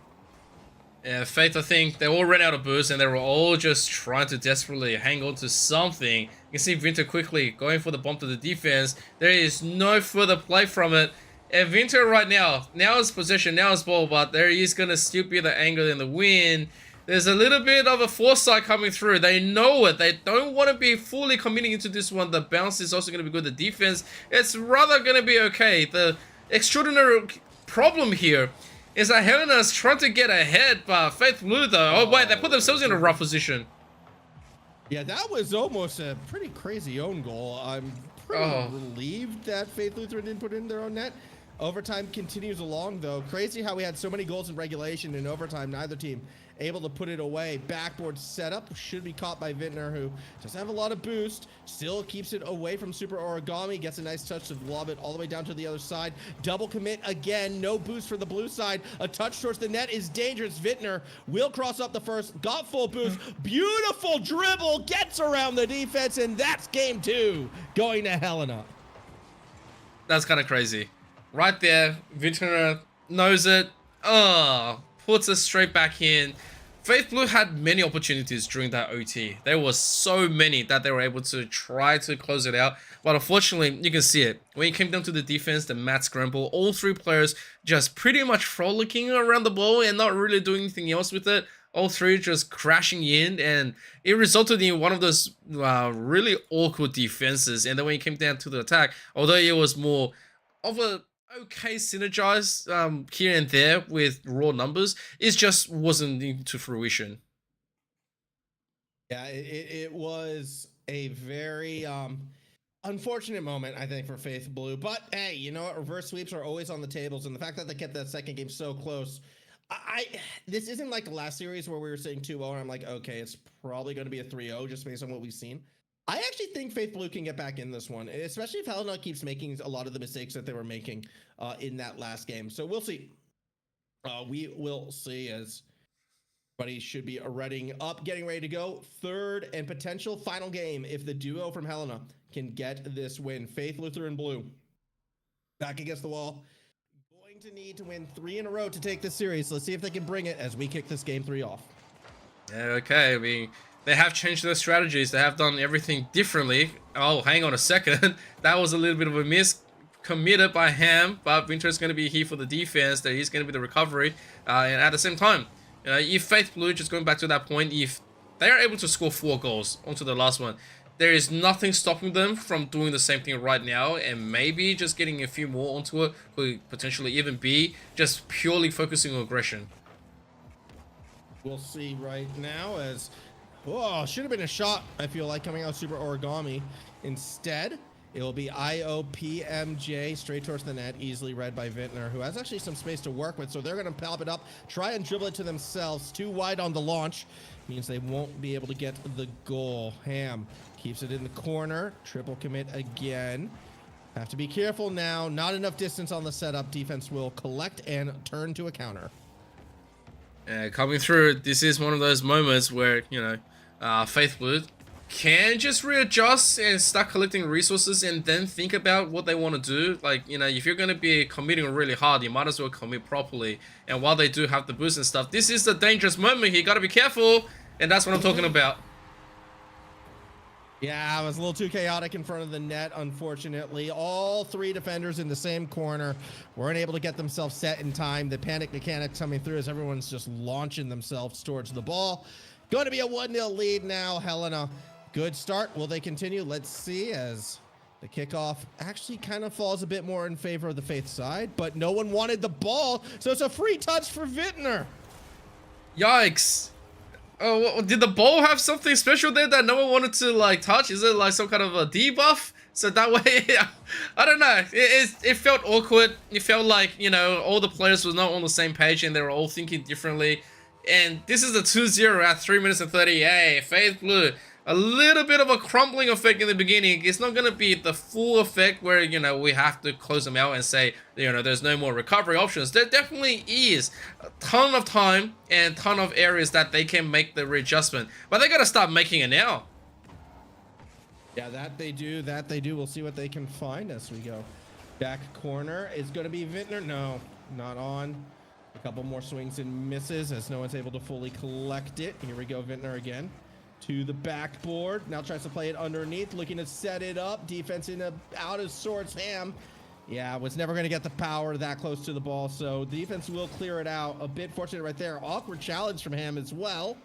Yeah, Faith, I think they all ran out of boost, and they were all just trying to desperately hang on to something. You can see Winter quickly going for the bump to the defense. There is no further play from it. And Winter right now is possession, now is ball, but there is going to still be the angle in the win. There's a little bit of a foresight coming through. They know it. They don't want to be fully committing into this one. The bounce is also going to be good. The defense, it's rather going to be okay. The extraordinary problem here is that Helena's trying to get ahead, but Faith Blue, though, oh wait, they put themselves in a rough position. Yeah, that was almost a pretty crazy own goal. I'm pretty relieved that Faith Lutheran didn't put it in their own net. Overtime continues along, though. Crazy how we had so many goals in regulation and overtime. Neither team able to put it away. Backboard setup should be caught by Vintner, who doesn't have a lot of boost. Still keeps it away from Super Origami. Gets a nice touch to lob it all the way down to the other side. Double commit again. No boost for the blue side. A touch towards the net is dangerous. Vintner will cross up the first. Got full boost. Beautiful dribble. Gets around the defense, and that's game 2 going to Helena. That's kind of crazy. Right there, Vintner knows it. Puts it straight back in. Faith Blue had many opportunities during that OT. There was so many that they were able to try to close it out. But unfortunately, you can see it. When it came down to the defense, the mat scramble, all 3 players just pretty much frolicking around the ball and not really doing anything else with it. all three just crashing in, and it resulted in one of those really awkward defenses. And then when it came down to the attack, although it was more of a okay synergized here and there with raw numbers, it just wasn't into fruition. Yeah, it was a very unfortunate moment, I think, for Faith Blue. But hey, you know what? Reverse sweeps are always on the tables, and the fact that they kept that second game so close, this isn't like the last series where we were saying 2-0, and I'm like, okay, it's probably going to be a 3-0 just based on what we've seen. I actually think Faith Blue can get back in this one, especially if Helena keeps making a lot of the mistakes that they were making in that last game. So we'll see. We will see, as everybody should be getting ready to go. Third and potential final game if the duo from Helena can get this win. Faith, Luther, and Blue back against the wall. Going to need to win 3 in a row to take this series. Let's see if they can bring it as we kick this game 3 off. Yeah, okay. I mean, they have changed their strategies. They have done everything differently. Oh, hang on a second. That was a little bit of a miss committed by Ham, but Winter's going to be here for the defense. That he's going to be the recovery. And at the same time, if Faith Blue, just going back to that point, if they are able to score 4 goals onto the last one, there is nothing stopping them from doing the same thing right now, and maybe just getting a few more onto it could potentially even be just purely focusing on aggression. We'll see right now as, oh, should have been a shot, I feel like, coming out super origami. Instead, it will be IOPMJ straight towards the net, easily read by Vintner, who has actually some space to work with, so they're going to pop it up, try and dribble it to themselves. Too wide on the launch means they won't be able to get the goal. Ham keeps it in the corner, triple commit again. Have to be careful now. Not enough distance on the setup. Defense will collect and turn to a counter. Coming through, this is one of those moments where, Faith Blue can just readjust and start collecting resources and then think about what they want to do. Like, if you're going to be committing really hard, you might as well commit properly. And while they do have the boost and stuff, this is the dangerous moment here. You got to be careful. And that's what I'm talking about. Yeah, it was a little too chaotic in front of the net, unfortunately. All 3 defenders in the same corner weren't able to get themselves set in time. The panic mechanics coming through as everyone's just launching themselves towards the ball. Going to be a 1-0 lead now, Helena. Good start. Will they continue? Let's see, as the kickoff actually kind of falls a bit more in favor of the Faith side, but no one wanted the ball, so it's a free touch for Vintner. Yikes. Oh, did the ball have something special there that no one wanted to touch? Is it like some kind of a debuff? So that way, I don't know. It felt awkward. It felt like, all the players were not on the same page and they were all thinking differently. And this is the 2-0 at 3 minutes and 30. Hey, Faith Blue, a little bit of a crumbling effect in the beginning. It's not going to be the full effect where, we have to close them out and say, there's no more recovery options. There definitely is a ton of time and ton of areas that they can make the readjustment. But they got to start making it now. Yeah, that they do. We'll see what they can find as we go. Back corner is going to be Vintner. No, not on. A couple more swings and misses as no one's able to fully collect it. Here we go, Vintner again. To the backboard. Now tries to play it underneath, looking to set it up. Defense out of sorts. Ham, yeah, was never going to get the power that close to the ball, so the defense will clear it out. A bit fortunate right there. Awkward challenge from Ham as well.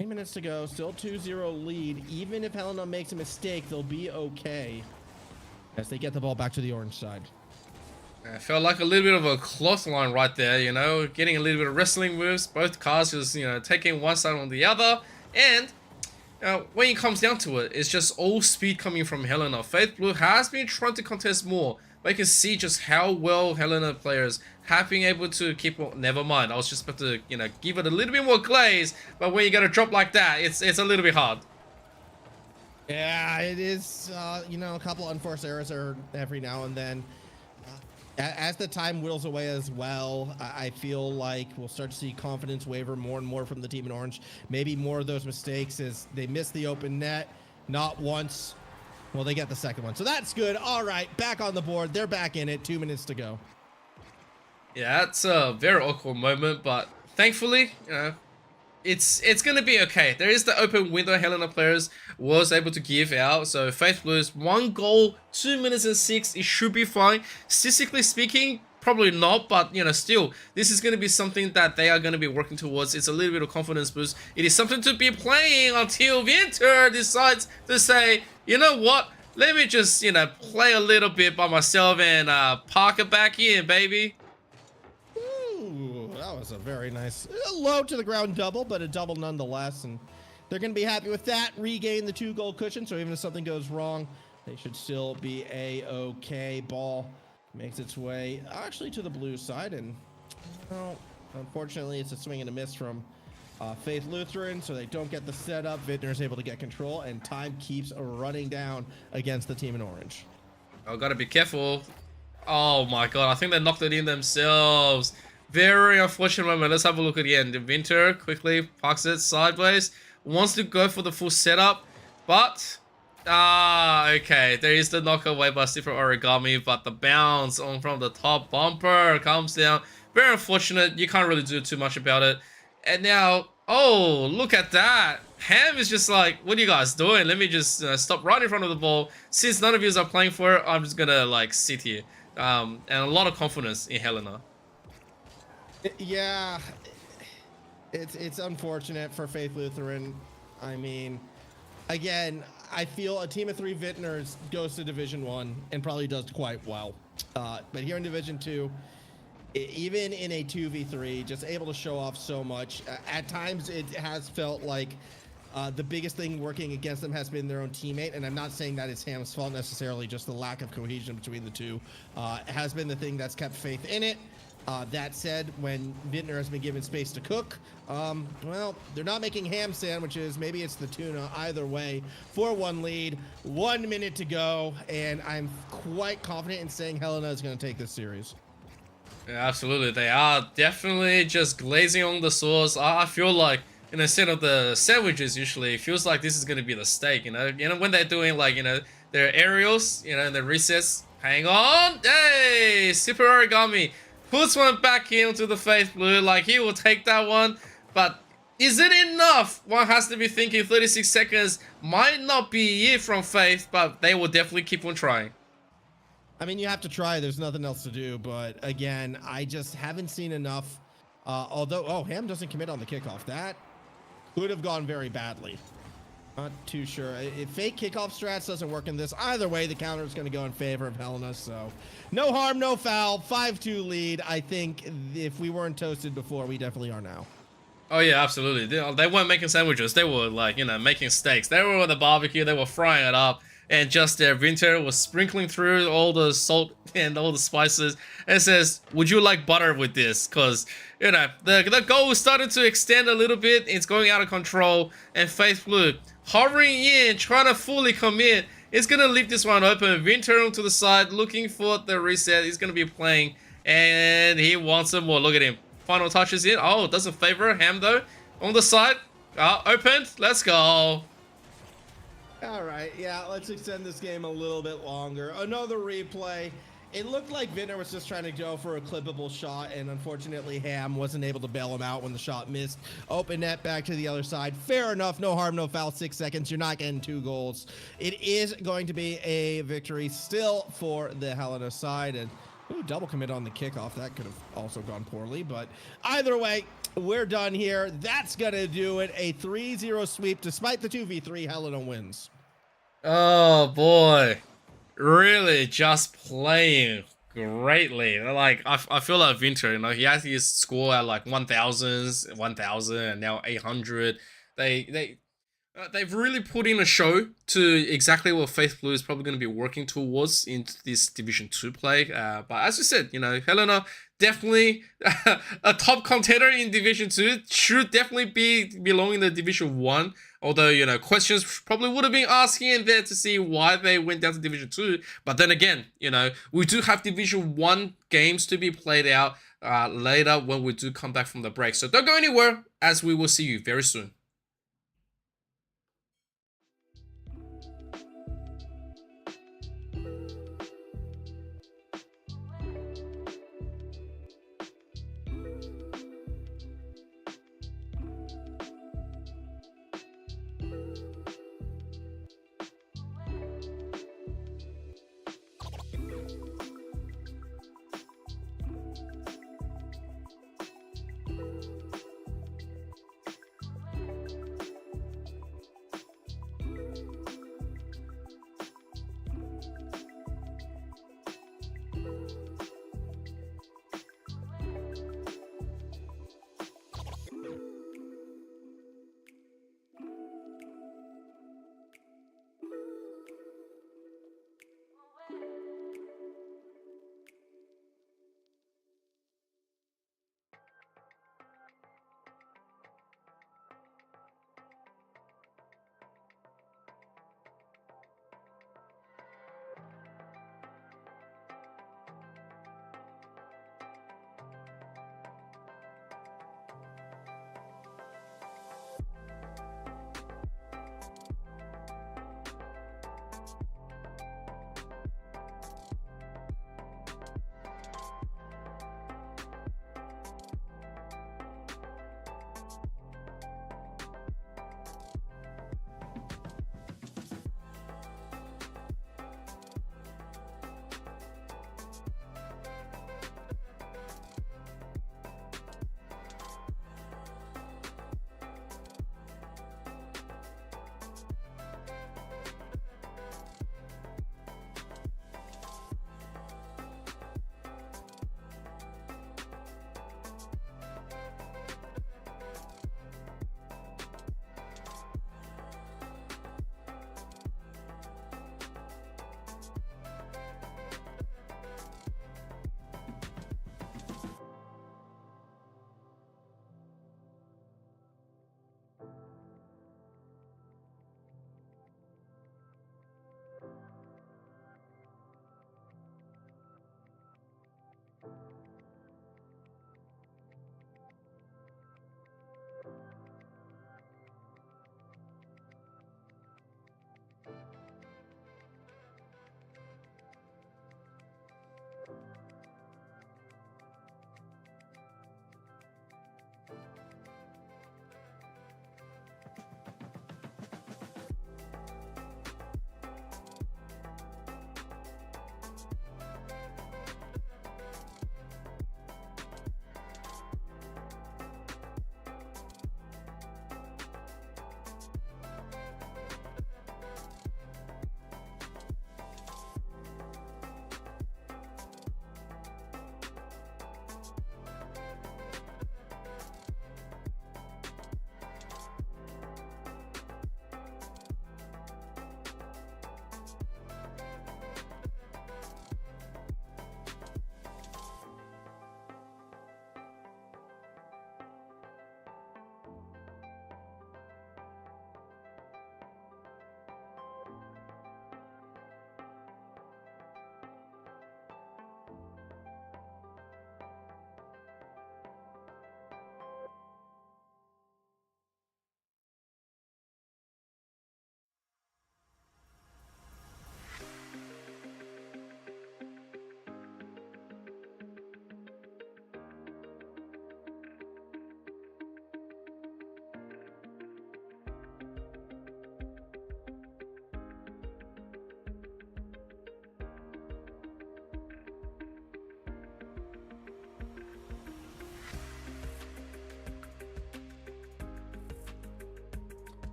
8 minutes to go. Still 2-0 lead. Even if Helena makes a mistake, they'll be okay as they get the ball back to the orange side. I felt like a little bit of a cloth line right there, getting a little bit of wrestling moves. Both cars just, taking one side on the other. And when it comes down to it, it's just all speed coming from Helena. Faith Blue has been trying to contest more, but you can see just how well Helena players have been able to keep. Never mind, I was just about to give it a little bit more glaze, but when you got a drop like that, it's a little bit hard. Yeah, it is. A couple unforced errors are every now and then. As the time whittles away as well, I feel like we'll start to see confidence waver more and more from the team in orange. Maybe more of those mistakes as they miss the open net. Not once. Well, they get the second one. So that's good. All right, back on the board. They're back in it. 2 minutes to go. Yeah, it's a very awkward moment, but thankfully, it's going to be okay. There is the open window Helena players was able to give out. So Faith Blues, 1 goal, 2 minutes and 6. It should be fine. Statistically speaking, Probably not, but you know, still, this is going to be something that they are going to be working towards. It's a little bit of confidence boost. It is something to be playing until Winter decides to say, you know what? Let me just, you know, play a little bit by myself and park it back in, baby. Ooh, that was a very nice low to the ground double, but a double nonetheless. And they're going to be happy with that. Regain the 2 goal cushion, so even if something goes wrong, they should still be A-OK. Ball makes its way actually to the blue side, and well, unfortunately it's a swing and a miss from Faith Lutheran, so they don't get the setup. Vintner is able to get control, and time keeps running down against the team in orange. Oh, gotta be careful. Oh my god, I think they knocked it in themselves. Very unfortunate moment. Let's have a look at the end. Winter quickly parks it sideways, wants to go for the full setup, but okay, there is the knock away by Super Origami, but the bounce on from the top bumper comes down. Very unfortunate. You can't really do too much about it. And now, oh, look at that. Ham is just like, what are you guys doing? Let me just stop right in front of the ball. Since none of you are playing for it, I'm just gonna like sit here. And a lot of confidence in Helena. Yeah, it's unfortunate for Faith Lutheran. I mean, again, I feel a team of 3 Vintners goes to Division 1 and probably does quite well. But here in Division 2, even in a 2v3, just able to show off so much. At times, it has felt like the biggest thing working against them has been their own teammate, and I'm not saying that it's Ham's fault necessarily, just the lack of cohesion between the two has been the thing that's kept Faith in it. That said, when Vintner has been given space to cook, well, they're not making ham sandwiches. Maybe it's the tuna. Either way, 4-1 lead, 1 minute to go, and I'm quite confident in saying Helena is going to take this series. Yeah, absolutely. They are definitely just glazing on the sauce. I feel like, you know, instead of the sandwiches, usually it feels like this is going to be the steak, you know, when they're doing like, you know, their aerials, you know, in the recess. Hang on. Hey, Super Origami puts one back into the Faith Blue, like he will take that one, but is it enough? One has to be thinking 36 seconds might not be it from Faith, but they will definitely keep on trying. I mean, you have to try. There's nothing else to do, but again, I just haven't seen enough. Although, oh, Ham doesn't commit on the kickoff. That could have gone very badly. Not too sure. If fake kickoff strats doesn't work in this, either way, the counter is going to go in favor of Helena. So no harm, no foul. 5-2 lead. I think if we weren't toasted before, we definitely are now. Oh yeah, absolutely. They weren't making sandwiches. They were like, you know, making steaks. They were on the barbecue. They were frying it up. And just their Winter was sprinkling through all the salt and all the spices. And says, would you like butter with this? Because, you know, the goal was starting to extend a little bit. It's going out of control. And Faith Blue hovering in, trying to fully commit. It's going to leave this one open. Winter onto the side, looking for the reset. He's going to be playing. And he wants some more. Look at him. Final touches in. Oh, it doesn't favor Ham, though. On the side. Opened. Let's go. All right, yeah, let's extend this game a little bit longer. Another replay. It looked like Vintner was just trying to go for a clippable shot, and unfortunately Ham wasn't able to bail him out when the shot missed. Open net back to the other side. Fair enough, no harm, no foul, 6 seconds. You're not getting 2 goals. It is going to be a victory still for the Helena side, and ooh, double commit on the kickoff. That could have also gone poorly, but either way, we're done here. That's going to do it. A 3-0 sweep. Despite the 2v3, Helena wins. Oh, boy. Really just playing greatly. Like, I feel like Winter, you know, he has his score at like 1,000, and now 800. They've really put in a show to exactly what Faith Blue is probably going to be working towards in this Division 2 play. But as you said, you know, Helena definitely a top contender in Division 2. Should definitely be belonging in the Division 1. Although, you know, questions probably would have been asked here and there to see why they went down to Division 2. But then again, you know, we do have Division 1 games to be played out later when we do come back from the break. So don't go anywhere, as we will see you very soon.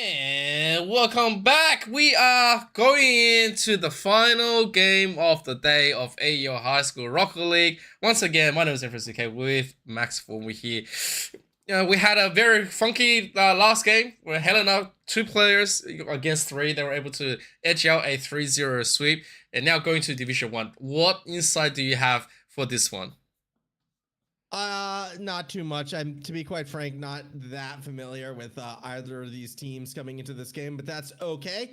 And welcome back. We are going into the final game of the day of AEL High School Rocket League. Once again, my name is FSCK with Max Form. We're here. We had a very funky last game. We're heading up 2 players against 3. They were able to edge out a 3-0 sweep. And now going to Division 1. What insight do you have for this one? Not too much. I'm, to be quite frank, not that familiar with either of these teams coming into this game, but that's okay.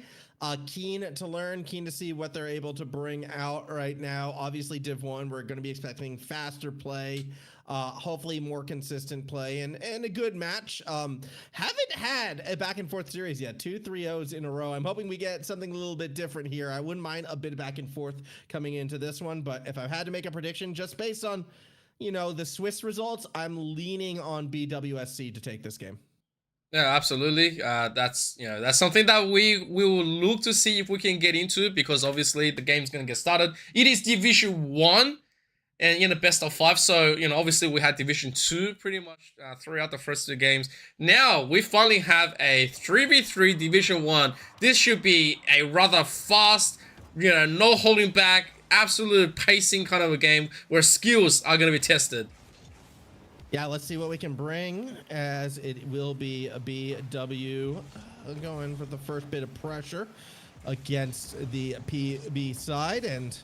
Keen to learn, keen to see what they're able to bring out right now. Obviously, Div 1, we're going to be expecting faster play, hopefully more consistent play, and a good match. Haven't had a back and forth series yet, 2 3-0s in a row. I'm hoping we get something a little bit different here. I wouldn't mind a bit of back and forth coming into this one, but if I had to make a prediction just based on the Swiss results, I'm leaning on BWSC to take this game. Yeah, absolutely. That's something that we will look to see if we can get into, because obviously the game's gonna get started. It is Division 1 and in the best of 5. So obviously we had Division 2 pretty much throughout the first 2 games. Now we finally have a 3v3 Division 1. This should be a rather fast, no holding back, absolute pacing kind of a game where skills are going to be tested. Yeah, let's see what we can bring, as it will be a BW going for the first bit of pressure against the PB side, and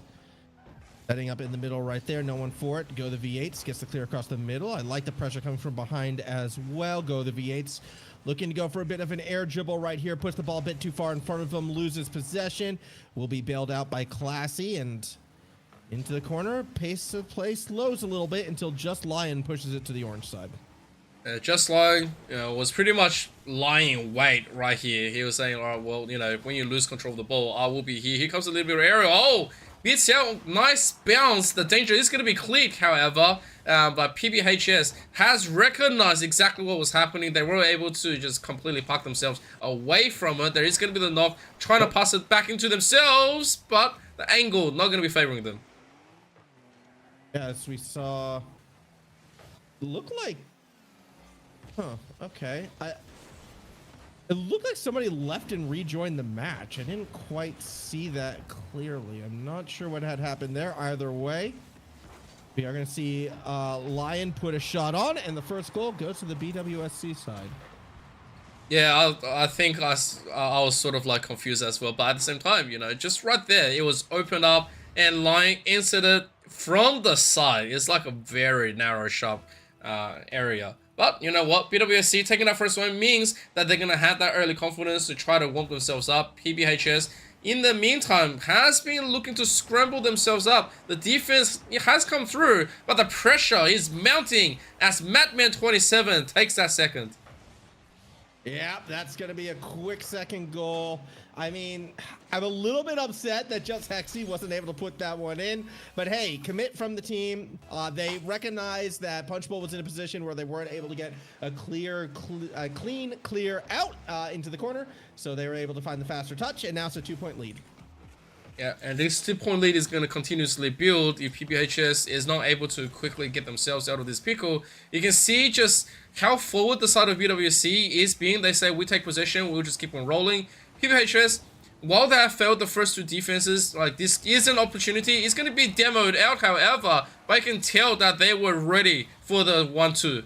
setting up in the middle right there. No one for it. Go the V8s, gets the clear across the middle. I like the pressure coming from behind as well. Go the V8s. Looking to go for a bit of an air dribble right here. Puts the ball a bit too far in front of him. Loses possession. Will be bailed out by Classy, and into the corner. Pace of play slows a little bit until Just Lion pushes it to the orange side. Just Lion was pretty much lying in wait right here. He was saying, all right, well, when you lose control of the ball, I will be here. Here comes a little bit of aerial. Oh, beats out. Nice bounce. The danger is going to be Click, however. But PBHS has recognized exactly what was happening. They were able to just completely park themselves away from it. There is going to be the knock, trying to pass it back into themselves, but the angle not going to be favoring them. Yes, we saw. Look like. Okay. It looked like somebody left and rejoined the match. I didn't quite see that clearly. I'm not sure what had happened there. Either way, we are going to see Lion put a shot on, and the first goal goes to the BWSC side. Yeah, I think I was sort of like confused as well, but at the same time, just right there, it was opened up and Lion inserted from the side. It's like a very narrow, sharp area. But you know what? BWSC taking that first one means that they're going to have that early confidence to try to warm themselves up. PBHS, in the meantime, has been looking to scramble themselves up. The defense has come through, but the pressure is mounting as Madman27 takes that second. Yeah, that's going to be a quick second goal. I mean, I'm a little bit upset that Just Hexy wasn't able to put that one in. But hey, commit from the team. They recognized that Punch Bowl was in a position where they weren't able to get a clean clear out into the corner. So they were able to find the faster touch, and now it's a 2-point lead. Yeah, and this 2-point lead is going to continuously build if PBHS is not able to quickly get themselves out of this pickle. You can see just how forward the side of BWC is being. They say, we take possession, we'll just keep on rolling. PBHS, while they have failed the first 2 defenses, like, this is an opportunity. It's going to be demoed out, however, but I can tell that they were ready for the 1-2.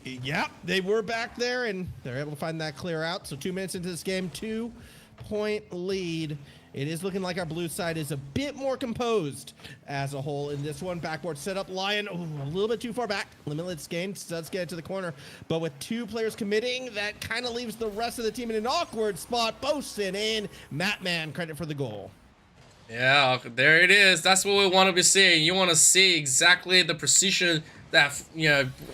Yeah, they were back there, and they're able to find that clear out. So 2 minutes into this game, 2-point lead. It is looking like our blue side is a bit more composed as a whole in this one. Backboard setup. Lion, a little bit too far back. Limitless gain does get it to the corner. But with 2 players committing, that kind of leaves the rest of the team in an awkward spot. Bosun in. Mattman, credit for the goal. Yeah, there it is. That's what we want to be seeing. You want to see exactly the precision that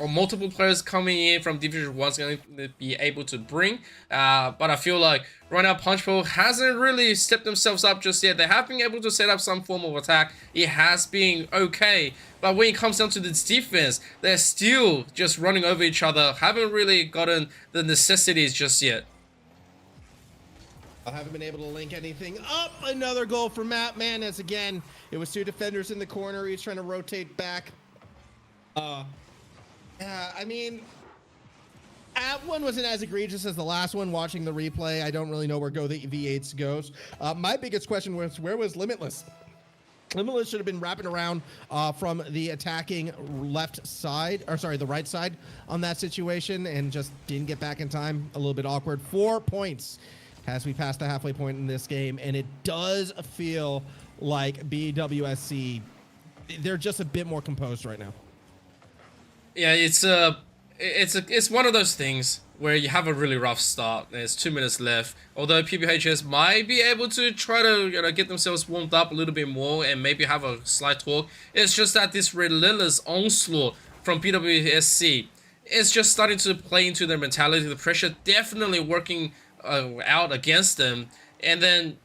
multiple players coming in from Division 1 is going to be able to bring. But I feel like right now Punch Bowl hasn't really stepped themselves up just yet. They have been able to set up some form of attack. It has been okay. But when it comes down to this defense, they're still just running over each other. Haven't really gotten the necessities just yet. I haven't been able to link anything up. Another goal for Mattman, as again, it was 2 defenders in the corner. He's trying to rotate back. Yeah, I mean, That one wasn't as egregious as the last one. Watching the replay, I don't really know where the V8s goes. My biggest question was, where was Limitless? Limitless should have been wrapping around from the attacking left side, or sorry, the right side on that situation, and just didn't get back in time. A little bit awkward. 4 points as we pass the halfway point in this game, and it does feel like BWSC, they're just a bit more composed right now. Yeah, it's one of those things where you have a really rough start. There's 2 minutes left. Although PBHS might be able to try to get themselves warmed up a little bit more and maybe have a slight talk. It's just that this relentless onslaught from PWSC is just starting to play into their mentality. The pressure definitely working out against them. And then,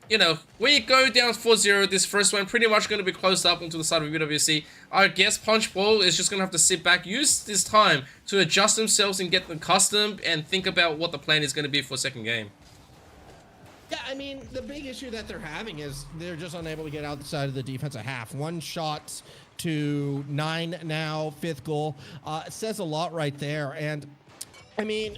when you go down 4-0, this first one pretty much going to be closed up onto the side of BWC. I guess Punchbowl is just going to have to sit back, use this time to adjust themselves and get accustomed and think about what the plan is going to be for second game. Yeah, I mean, the big issue that they're having is they're just unable to get outside of the defensive half. 1 shot to 9 now, 5th goal. It says a lot right there. And, I mean,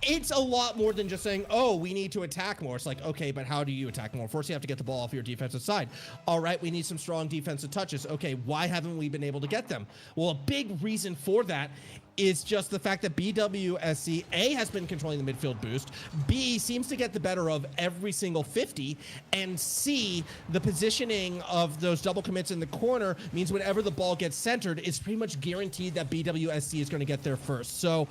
it's a lot more than just saying, oh, we need to attack more. It's like, okay, but how do you attack more? First, you have to get the ball off your defensive side. All right, we need some strong defensive touches. Okay, why haven't we been able to get them? Well, a big reason for that is just the fact that BWSC, A, has been controlling the midfield boost, B, seems to get the better of every single 50, and C, the positioning of those double commits in the corner means whenever the ball gets centered, it's pretty much guaranteed that BWSC is going to get there first. So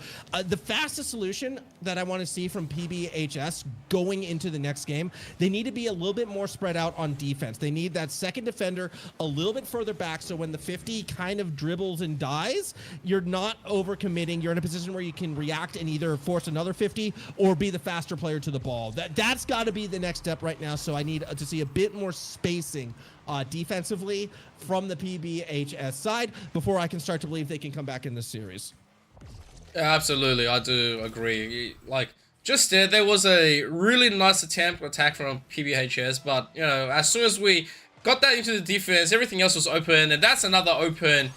the fastest solution that I want to see from PBHS going into the next game, they need to be a little bit more spread out on defense. They need that second defender a little bit further back, so when the 50 kind of dribbles and dies, you're not overcommitting. You're in a position where you can react and either force another 50 or be the faster player to the ball. That's got to be the next step right now, so I need to see a bit more spacing defensively from the PBHS side before I can start to believe they can come back in this series. Absolutely, I do agree. Like, just there was a really nice attack from PBHS, but, as soon as we got that into the defense, everything else was open, and that's another open.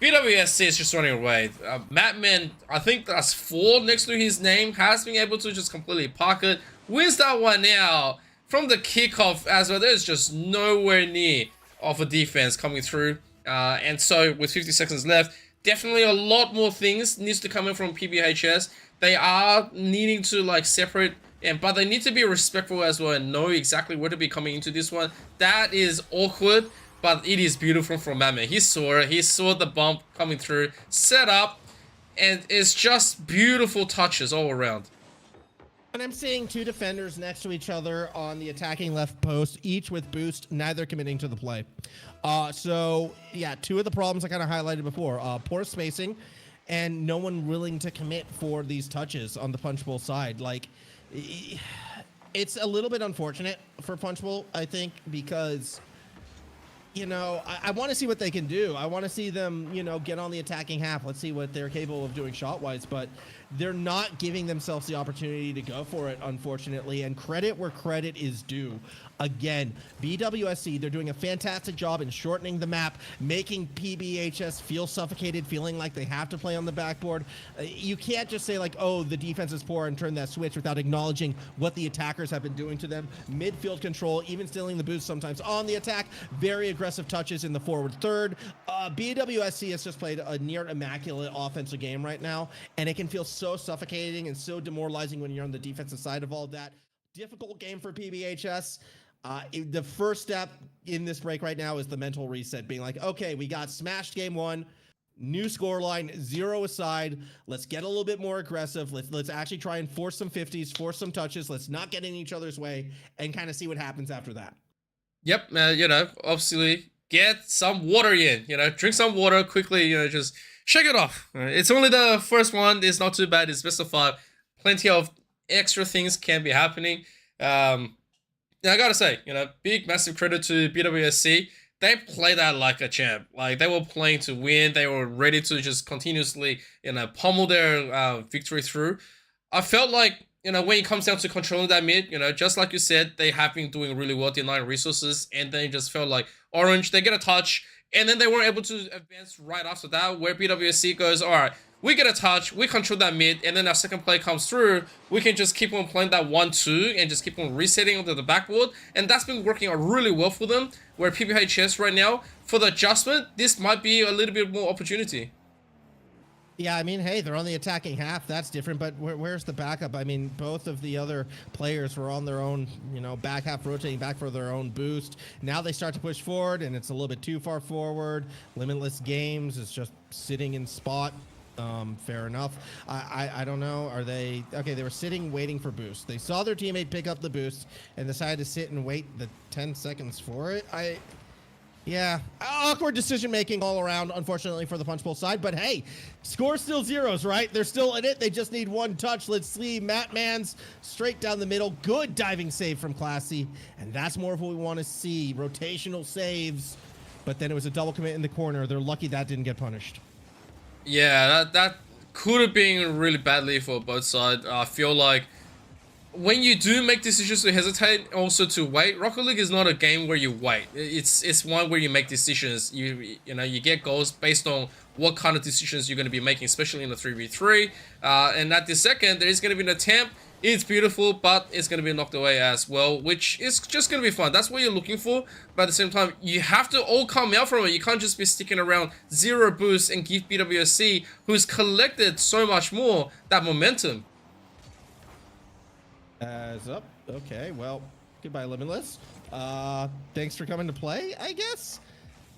BWSC is just running away. Mattman, I think that's 4 next to his name, has been able to just completely park it. Wins that one now from the kickoff as well. There's just nowhere near of a defense coming through. And so with 50 seconds left, definitely a lot more things needs to come in from PBHS. They are needing to separate, but they need to be respectful as well and know exactly where to be coming into this one. That is awkward, but it is beautiful from Mattman. He saw it. He saw the bump coming through, set up, and it's just beautiful touches all around. And I'm seeing 2 defenders next to each other on the attacking left post, each with boost, neither committing to the play. So, yeah, 2 of the problems I kind of highlighted before. Poor spacing and no one willing to commit for these touches on the Punchbowl side. It's a little bit unfortunate for Punchbowl, I think, because, I want to see what they can do. I want to see them, get on the attacking half. Let's see what they're capable of doing shot-wise, but they're not giving themselves the opportunity to go for it, unfortunately, and credit where credit is due. Again, BWSC, they're doing a fantastic job in shortening the map, making PBHS feel suffocated, feeling like they have to play on the backboard. You can't just say oh, the defense is poor and turn that switch without acknowledging what the attackers have been doing to them. Midfield control, even stealing the boost sometimes on the attack. Very aggressive touches in the forward third. BWSC has just played a near immaculate offensive game right now, and it can feel so suffocating and so demoralizing when you're on the defensive side of all of that. Difficult game for PBHS. The first step in this break right now is the mental reset, being okay, we got smashed game 1, new scoreline, 0 aside. Let's get a little bit more aggressive. Let's actually try and force some 50s, force some touches. Let's not get in each other's way and kind of see what happens after that. Yep, obviously get some water in, drink some water quickly, just shake it off. It's only the first one. It's not too bad. It's best of 5. Plenty of extra things can be happening. I gotta say, big massive credit to BWSC. They play that like a champ. They were playing to win. They were ready to just continuously, pummel their victory through. I felt like, when it comes down to controlling that mid, just like you said, they have been doing really well, denying resources, and then it just felt like Orange, they get a touch, and then they weren't able to advance right after that, where BWSC goes, all right, we get a touch, we control that mid, and then our second play comes through, we can just keep on playing that 1-2 and just keep on resetting onto the backboard. And that's been working out really well for them, where PPHS right now, for the adjustment, this might be a little bit more opportunity. Yeah, I mean, hey, they're on the attacking half. That's different, but where's the backup? I mean, both of the other players were on their own, you know, back half, rotating back for their own boost. Now they start to push forward, and it's a little bit too far forward. Limitless Games is just sitting in spot. Fair enough. I don't know. Are they... Okay, they were sitting, waiting for boost. They saw their teammate pick up the boost and decided to sit and wait the 10 seconds for it. Yeah, awkward decision-making all around, unfortunately, for the Punch Bowl side. But hey, score's still zeros, right? They're still in it. They just need one touch. Let's see. Matt Mans straight down the middle. Good diving save from Classy. And that's more of what we want to see. Rotational saves. But then it was a double commit in the corner. They're lucky that didn't get punished. Yeah, that could have been really badly for both sides. I feel like when you do make decisions to hesitate, also to wait, Rocket League is not a game where you wait. It's one where you make decisions. You know, you get goals based on what kind of decisions you're going to be making, especially in the 3v3. And at this second, there is going to be an attempt. It's beautiful, but it's going to be knocked away as well, which is just going to be fun. That's what you're looking for. But at the same time, you have to all come out from it. You can't just be sticking around 0 boost and give BWSC, who's collected so much more, that momentum. As up. Okay, well, goodbye, Limitless. Thanks for coming to play, I guess?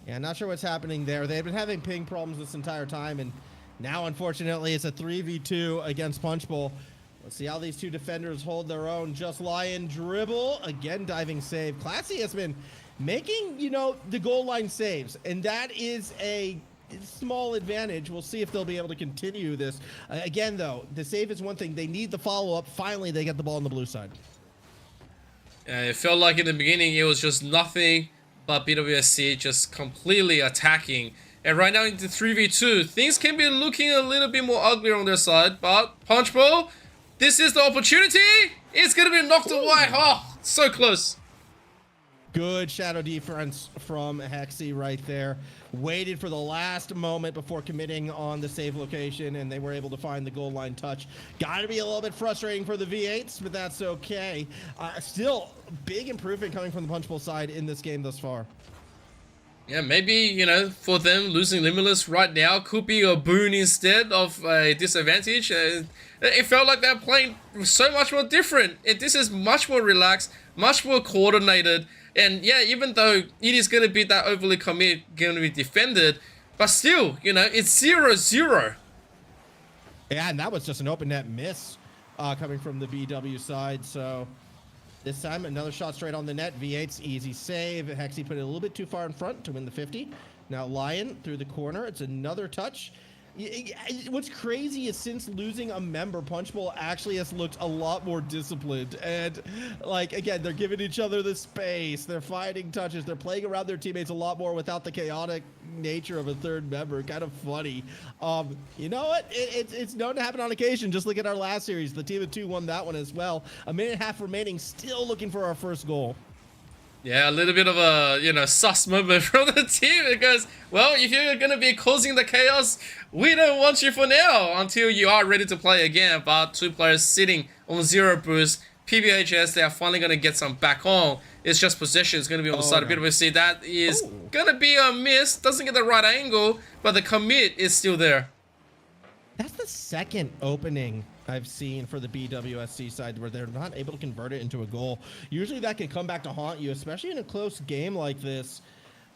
Yeah, not sure what's happening there. They've been having ping problems this entire time, and now, unfortunately, it's a 3v2 against Punch Bowl. Let's see how these two defenders hold their own. Just Lion dribble. Again, diving save. Classy has been making, you know, the goal line saves, and that is a small advantage. We'll see if they'll be able to continue this. Again, though, the save is one thing. They need the follow-up. Finally, they get the ball on the blue side. It felt like in the beginning it was just nothing but BWSC just completely attacking. And right now into 3v2, things can be looking a little bit more uglier on their side. But Punch Bowl, this is the opportunity. It's going to be knocked away. Oh, so close. Good shadow defense from Hexy right there. Waited for the last moment before committing on the save location, and they were able to find the goal line touch. Got to be a little bit frustrating for the V8s, but that's okay. Still, big improvement coming from the Punch Bowl side in this game thus far. Yeah, maybe, you know, for them, losing Limitless right now could be a boon instead of a disadvantage. It felt like they're playing so much more different. This is much more relaxed, much more coordinated. And yeah, even though it is going to be that overly commit, going to be defended, but still, you know, it's 0-0. Yeah, and that was just an open net miss coming from the BW side. So this time, another shot straight on the net. V8's easy save. Hexy put it a little bit too far in front to win the 50. Now Lion through the corner. It's another touch. What's crazy is since losing a member, Punch Bowl actually has looked a lot more disciplined. And, like, again, they're giving each other the space. They're finding touches. They're playing around their teammates a lot more without the chaotic nature of a third member. Kind of funny. You know what? It's known to happen on occasion. Just look at our last series. The team of 2 won that one as well. A minute and a half remaining, still looking for our first goal. Yeah, a little bit of a, you know, sus moment from the team because, well, if you're going to be causing the chaos, we don't want you for now until you are ready to play again. But 2 players sitting on 0 boost. PBHS, they are finally going to get some back on. It's just possession is going to be on the side of BWC. That is going to be a miss. Doesn't get the right angle, but the commit is still there. That's the second opening I've seen for the BWSC side where they're not able to convert it into a goal. Usually that can come back to haunt you, especially in a close game like this.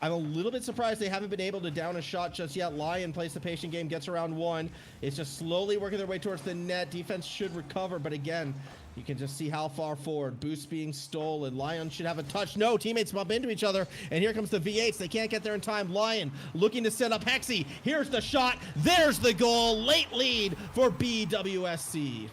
I'm a little bit surprised they haven't been able to down a shot just yet. Lion plays the patient game, gets around 1. It's just slowly working their way towards the net. Defense should recover, but again, you can just see how far forward. Boost being stolen. Lion should have a touch. No, teammates bump into each other, and here comes the V8s. They can't get there in time. Lion looking to set up Hexy. Here's the shot. There's the goal. Late lead for BWSC.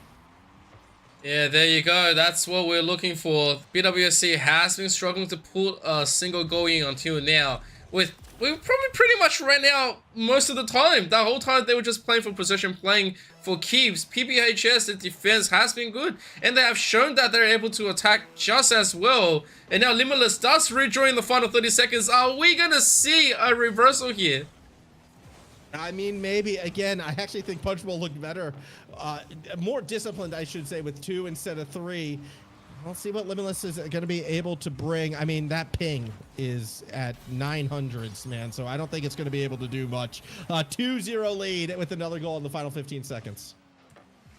Yeah, there you go. That's what we're looking for. BWSC has been struggling to put a single goal in until now. We probably pretty much ran out most of the time. That whole time they were just playing for possession, playing for keeps. PPHS, the defense has been good, and they have shown that they're able to attack just as well. And now Limitless does rejoin the final 30 seconds. Are we gonna see a reversal here? I mean, maybe. Again, I actually think Punch Bowl looked better. More disciplined, I should say, with 2 instead of 3. We'll see what Limitless is going to be able to bring. I mean, that ping is at 900s, man, so I don't think it's going to be able to do much. 2-0 lead with another goal in the final 15 seconds.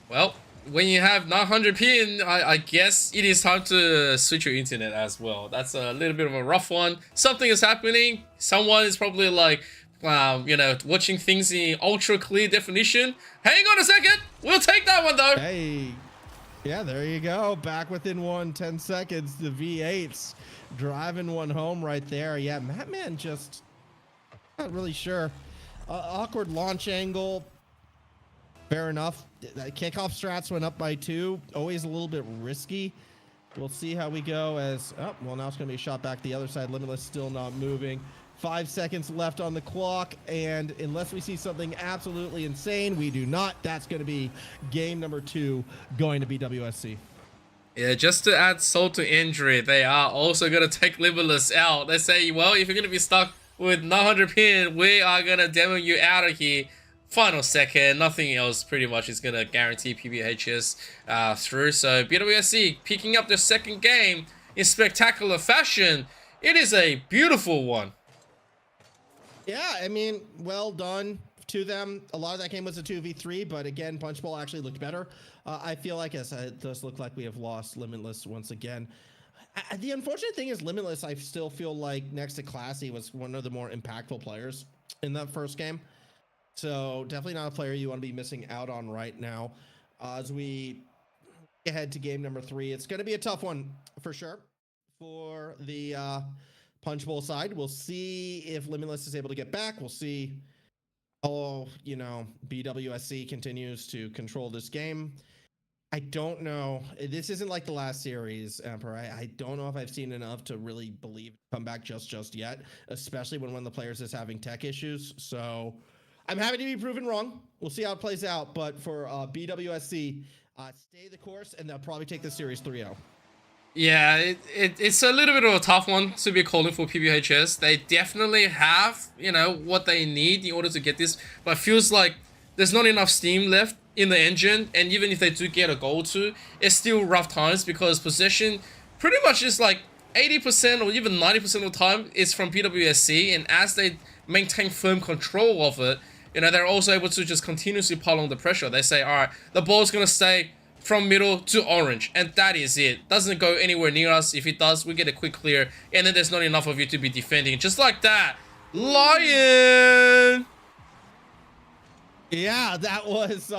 Well, when you have 900 ping, I guess it is time to switch your internet as well. That's a little bit of a rough one. Something is happening. Someone is probably like, you know, watching things in ultra clear definition. Hang on a second. We'll take that one, though. Hey. Yeah, there you go. Back within 10 seconds. The V8s driving one home right there. Yeah, Matman just not really sure. Awkward launch angle. Fair enough. Kickoff strats went up by 2. Always a little bit risky. We'll see how we go as... Oh, well, now it's going to be a shot back the other side. Limitless still not moving. 5 seconds left on the clock, and unless we see something absolutely insane, we do not. That's going to be game number 2 going to be WSC. Yeah, just to add salt to injury, they are also going to take Limitless out. They say, well, if you're going to be stuck with 900 pin, we are going to demo you out of here. Final second, nothing else pretty much is going to guarantee PBHS through. So BWSC picking up their second game in spectacular fashion. It is a beautiful one. Yeah, I mean, well done to them. A lot of that game was a 2v3, but again, Punch Bowl actually looked better. I feel like, yes, it does look like we have lost Limitless once again. The unfortunate thing is Limitless, I still feel like next to Classy was one of the more impactful players in that first game. So definitely not a player you want to be missing out on right now. As we head to game number 3, it's going to be a tough one for sure for the... Punch Bowl side. We'll see if Limitless is able to get back. We'll see how, you know, BWSC continues to control this game. I don't know. This isn't like the last series, Emperor. I don't know if I've seen enough to really believe come back just yet, especially when one of the players is having tech issues. So I'm happy to be proven wrong. We'll see how it plays out. But for BWSC, stay the course, and they'll probably take this series 3-0. Yeah, it's a little bit of a tough one to be calling for PBHS. They definitely have, you know, what they need in order to get this, but it feels like there's not enough steam left in the engine, and even if they do get a goal to, it's still rough times because possession pretty much is like 80% or even 90% of the time is from PWSC, and as they maintain firm control of it, you know, they're also able to just continuously pile on the pressure. They say, all right, the ball's going to stay from middle to orange, and that is it. Doesn't go anywhere near us. If it does, we get a quick clear, and then there's not enough of you to be defending. Just like that. Lion! Yeah, that was,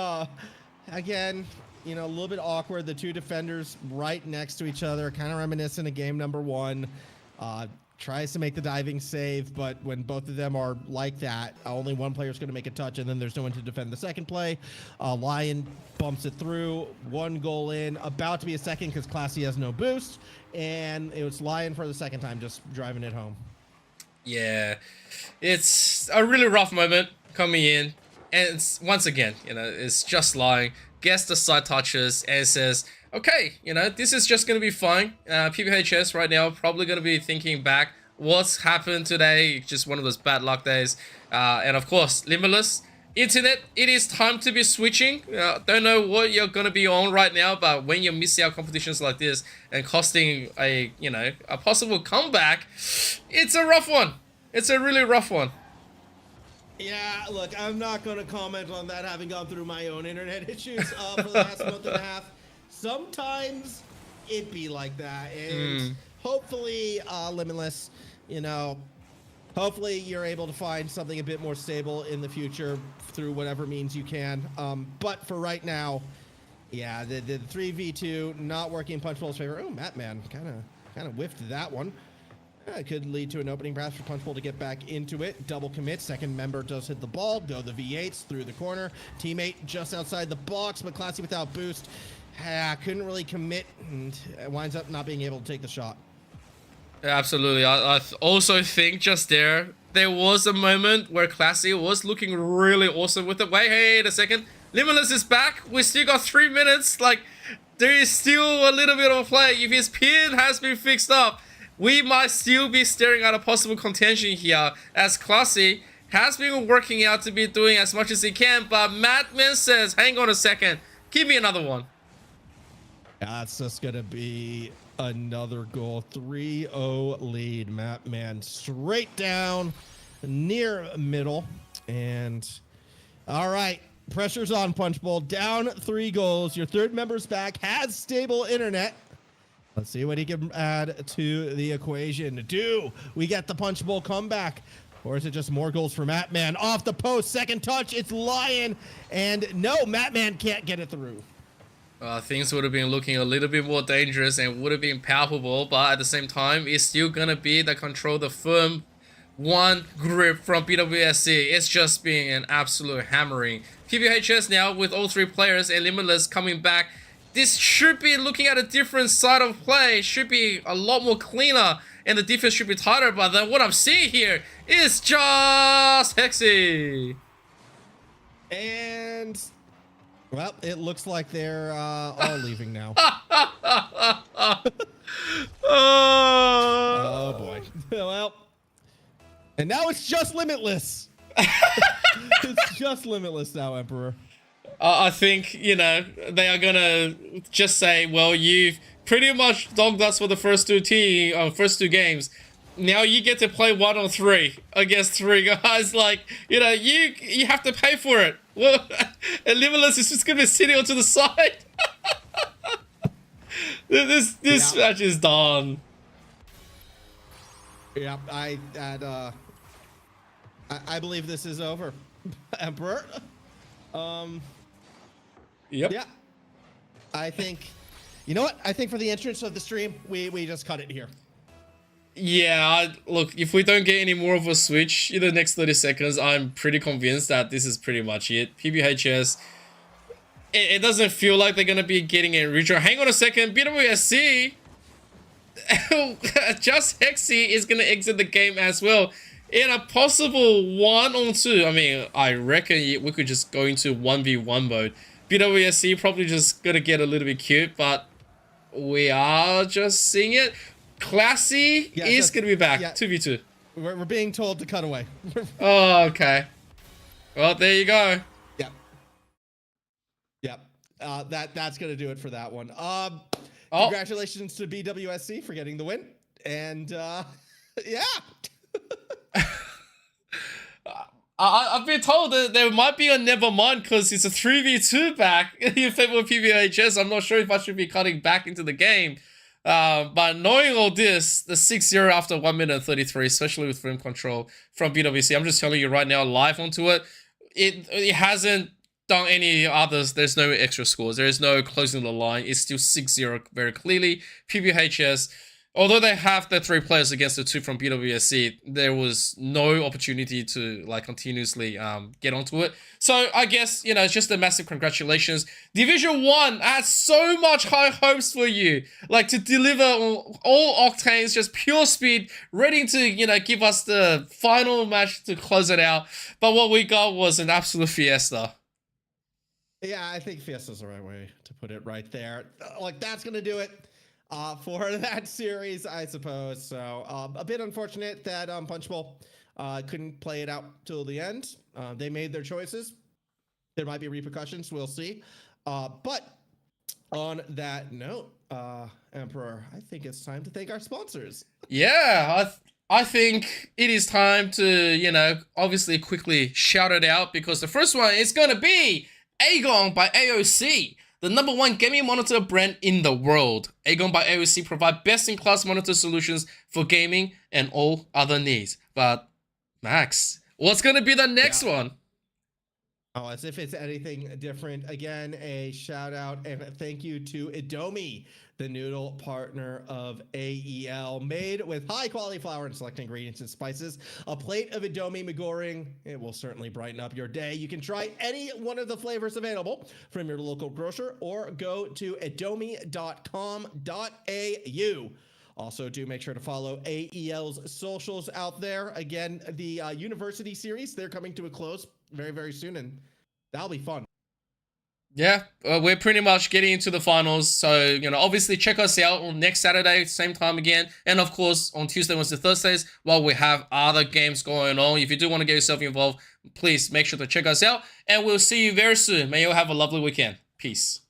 again, you know, a little bit awkward. The two defenders right next to each other, kind of reminiscent of game number 1. Tries to make the diving save, but when both of them are like that, only one player is going to make a touch, and then there's no one to defend the second play. Lion bumps it through, 1 goal in, about to be a second because Classy has no boost, and it was Lion for the second time just driving it home. Yeah, it's a really rough moment coming in, and it's, once again, you know, it's just Lion, gets the side touches, and says, okay, you know, this is just going to be fine. PBHS right now probably going to be thinking back what's happened today. Just one of those bad luck days. And of course, Limitless internet, it is time to be switching. Don't know what you're going to be on right now, but when you're missing out competitions like this and costing a, you know, a possible comeback, it's a rough one. It's a really rough one. Yeah, look, I'm not going to comment on that, having gone through my own internet issues for the last month and a half. Sometimes it be like that, and hopefully Limitless, you know, hopefully you're able to find something a bit more stable in the future through whatever means you can. But for right now, yeah, the 3v2 not working in Punch Bowl's favor. Oh, Matman kind of whiffed that one. It could lead to an opening pass for Punch Bowl to get back into it. Double commit. Second member does hit the ball. Go the V8s through the corner. Teammate just outside the box, but Classy without boost. Couldn't really commit and winds up not being able to take the shot. Absolutely. I also think just there was a moment where Classy was looking really awesome with it. Wait a second. Limitless is back. We still got 3 minutes. Like, there is still a little bit of play. If his pin has been fixed up, we might still be staring at a possible contention here as Classy has been working out to be doing as much as he can, but Madman says, hang on a second, give me another one. That's just going to be another goal. 3-0 lead. Madman straight down near middle. And all right, pressure's on, Punch Bowl. Down 3 goals. Your third member's back, has stable internet. Let's see what he can add to the equation. Do we get the Punch Bowl comeback? Or is it just more goals for Madman? Off the post, second touch, it's Lion. And no, Madman can't get it through. Things would have been looking a little bit more dangerous and would have been palpable, but at the same time, it's still going to be the control, the firm one grip from BWSC. It's just being an absolute hammering. PBHS now with all 3 players and Limitless coming back. This should be looking at a different side of play. Should be a lot more cleaner and the defense should be tighter. But then what I'm seeing here is just Hexy. And, well, it looks like they're all leaving now. Oh, boy. Well, and now it's just Limitless. It's just Limitless now, Emperor. I think, you know, they are gonna just say, well, you've pretty much dogged us for the first two games. Now you get to play 1 on 3 against 3 guys. Like, you know, you have to pay for it. Well, and Limitless is just gonna be sitting onto the side. This match is done. Yeah, I believe this is over, Emperor. Yep. Yeah. I think, you know what? I think for the entrance of the stream, we just cut it here. Yeah, look, if we don't get any more of a switch in the next 30 seconds, I'm pretty convinced that this is pretty much it. PBHS, it doesn't feel like they're going to be getting a reach. Hang on a second, BWSC, just Hexy is going to exit the game as well. In a possible 1 on 2, I mean, I reckon we could just go into 1v1 mode. BWSC probably just gonna get a little bit cute, but we are just seeing it. Classy is gonna be back, 2v2. We're being told to cut away. Oh, okay. Well, there you go. Yep. Yep. That's gonna do it for that one. Congratulations to BWSC for getting the win. And yeah. I've been told that there might be a never mind because it's a 3v2 back in favor of PBHS. I'm not sure if I should be cutting back into the game. But knowing all this, the 6-0 after 1 minute and 33, especially with frame control from BWC, I'm just telling you right now, live onto it, it hasn't done any others. There's no extra scores. There is no closing the line. It's still 6-0 very clearly. PBHS, although they have the 3 players against the 2 from BWSC, there was no opportunity to like continuously get onto it. So I guess, you know, it's just a massive congratulations. Division 1 had so much high hopes for you. Like to deliver all octanes, just pure speed, ready to, you know, give us the final match to close it out. But what we got was an absolute fiesta. Yeah, I think fiesta's the right way to put it right there. Like that's going to do it. For that series, I suppose. So a bit unfortunate that Punch Bowl couldn't play it out till the end. They made their choices. There might be repercussions. We'll see. But on that note, Emperor, I think it's time to thank our sponsors. Yeah, I think it is time to, you know, obviously quickly shout it out because the first one is going to be AGON by AOC. The #1 gaming monitor brand in the world. AGON by AOC provide best-in-class monitor solutions for gaming and all other needs. But, Max, what's going to be the next one? Oh, as if it's anything different. Again, a shout out and thank you to Indomie, the noodle partner of AEL. Made with high-quality flour and select ingredients and spices. A plate of Indomie McGoring, it will certainly brighten up your day. You can try any one of the flavors available from your local grocer or go to indomie.com.au. Also, do make sure to follow AEL's socials out there. Again, the university series, they're coming to a close very, very soon, and that'll be fun. Yeah, we're pretty much getting into the finals. So, you know, obviously check us out on next Saturday, same time again. And of course, on Tuesday, Wednesday, Thursdays, while we have other games going on. If you do want to get yourself involved, please make sure to check us out. And we'll see you very soon. May you have a lovely weekend. Peace.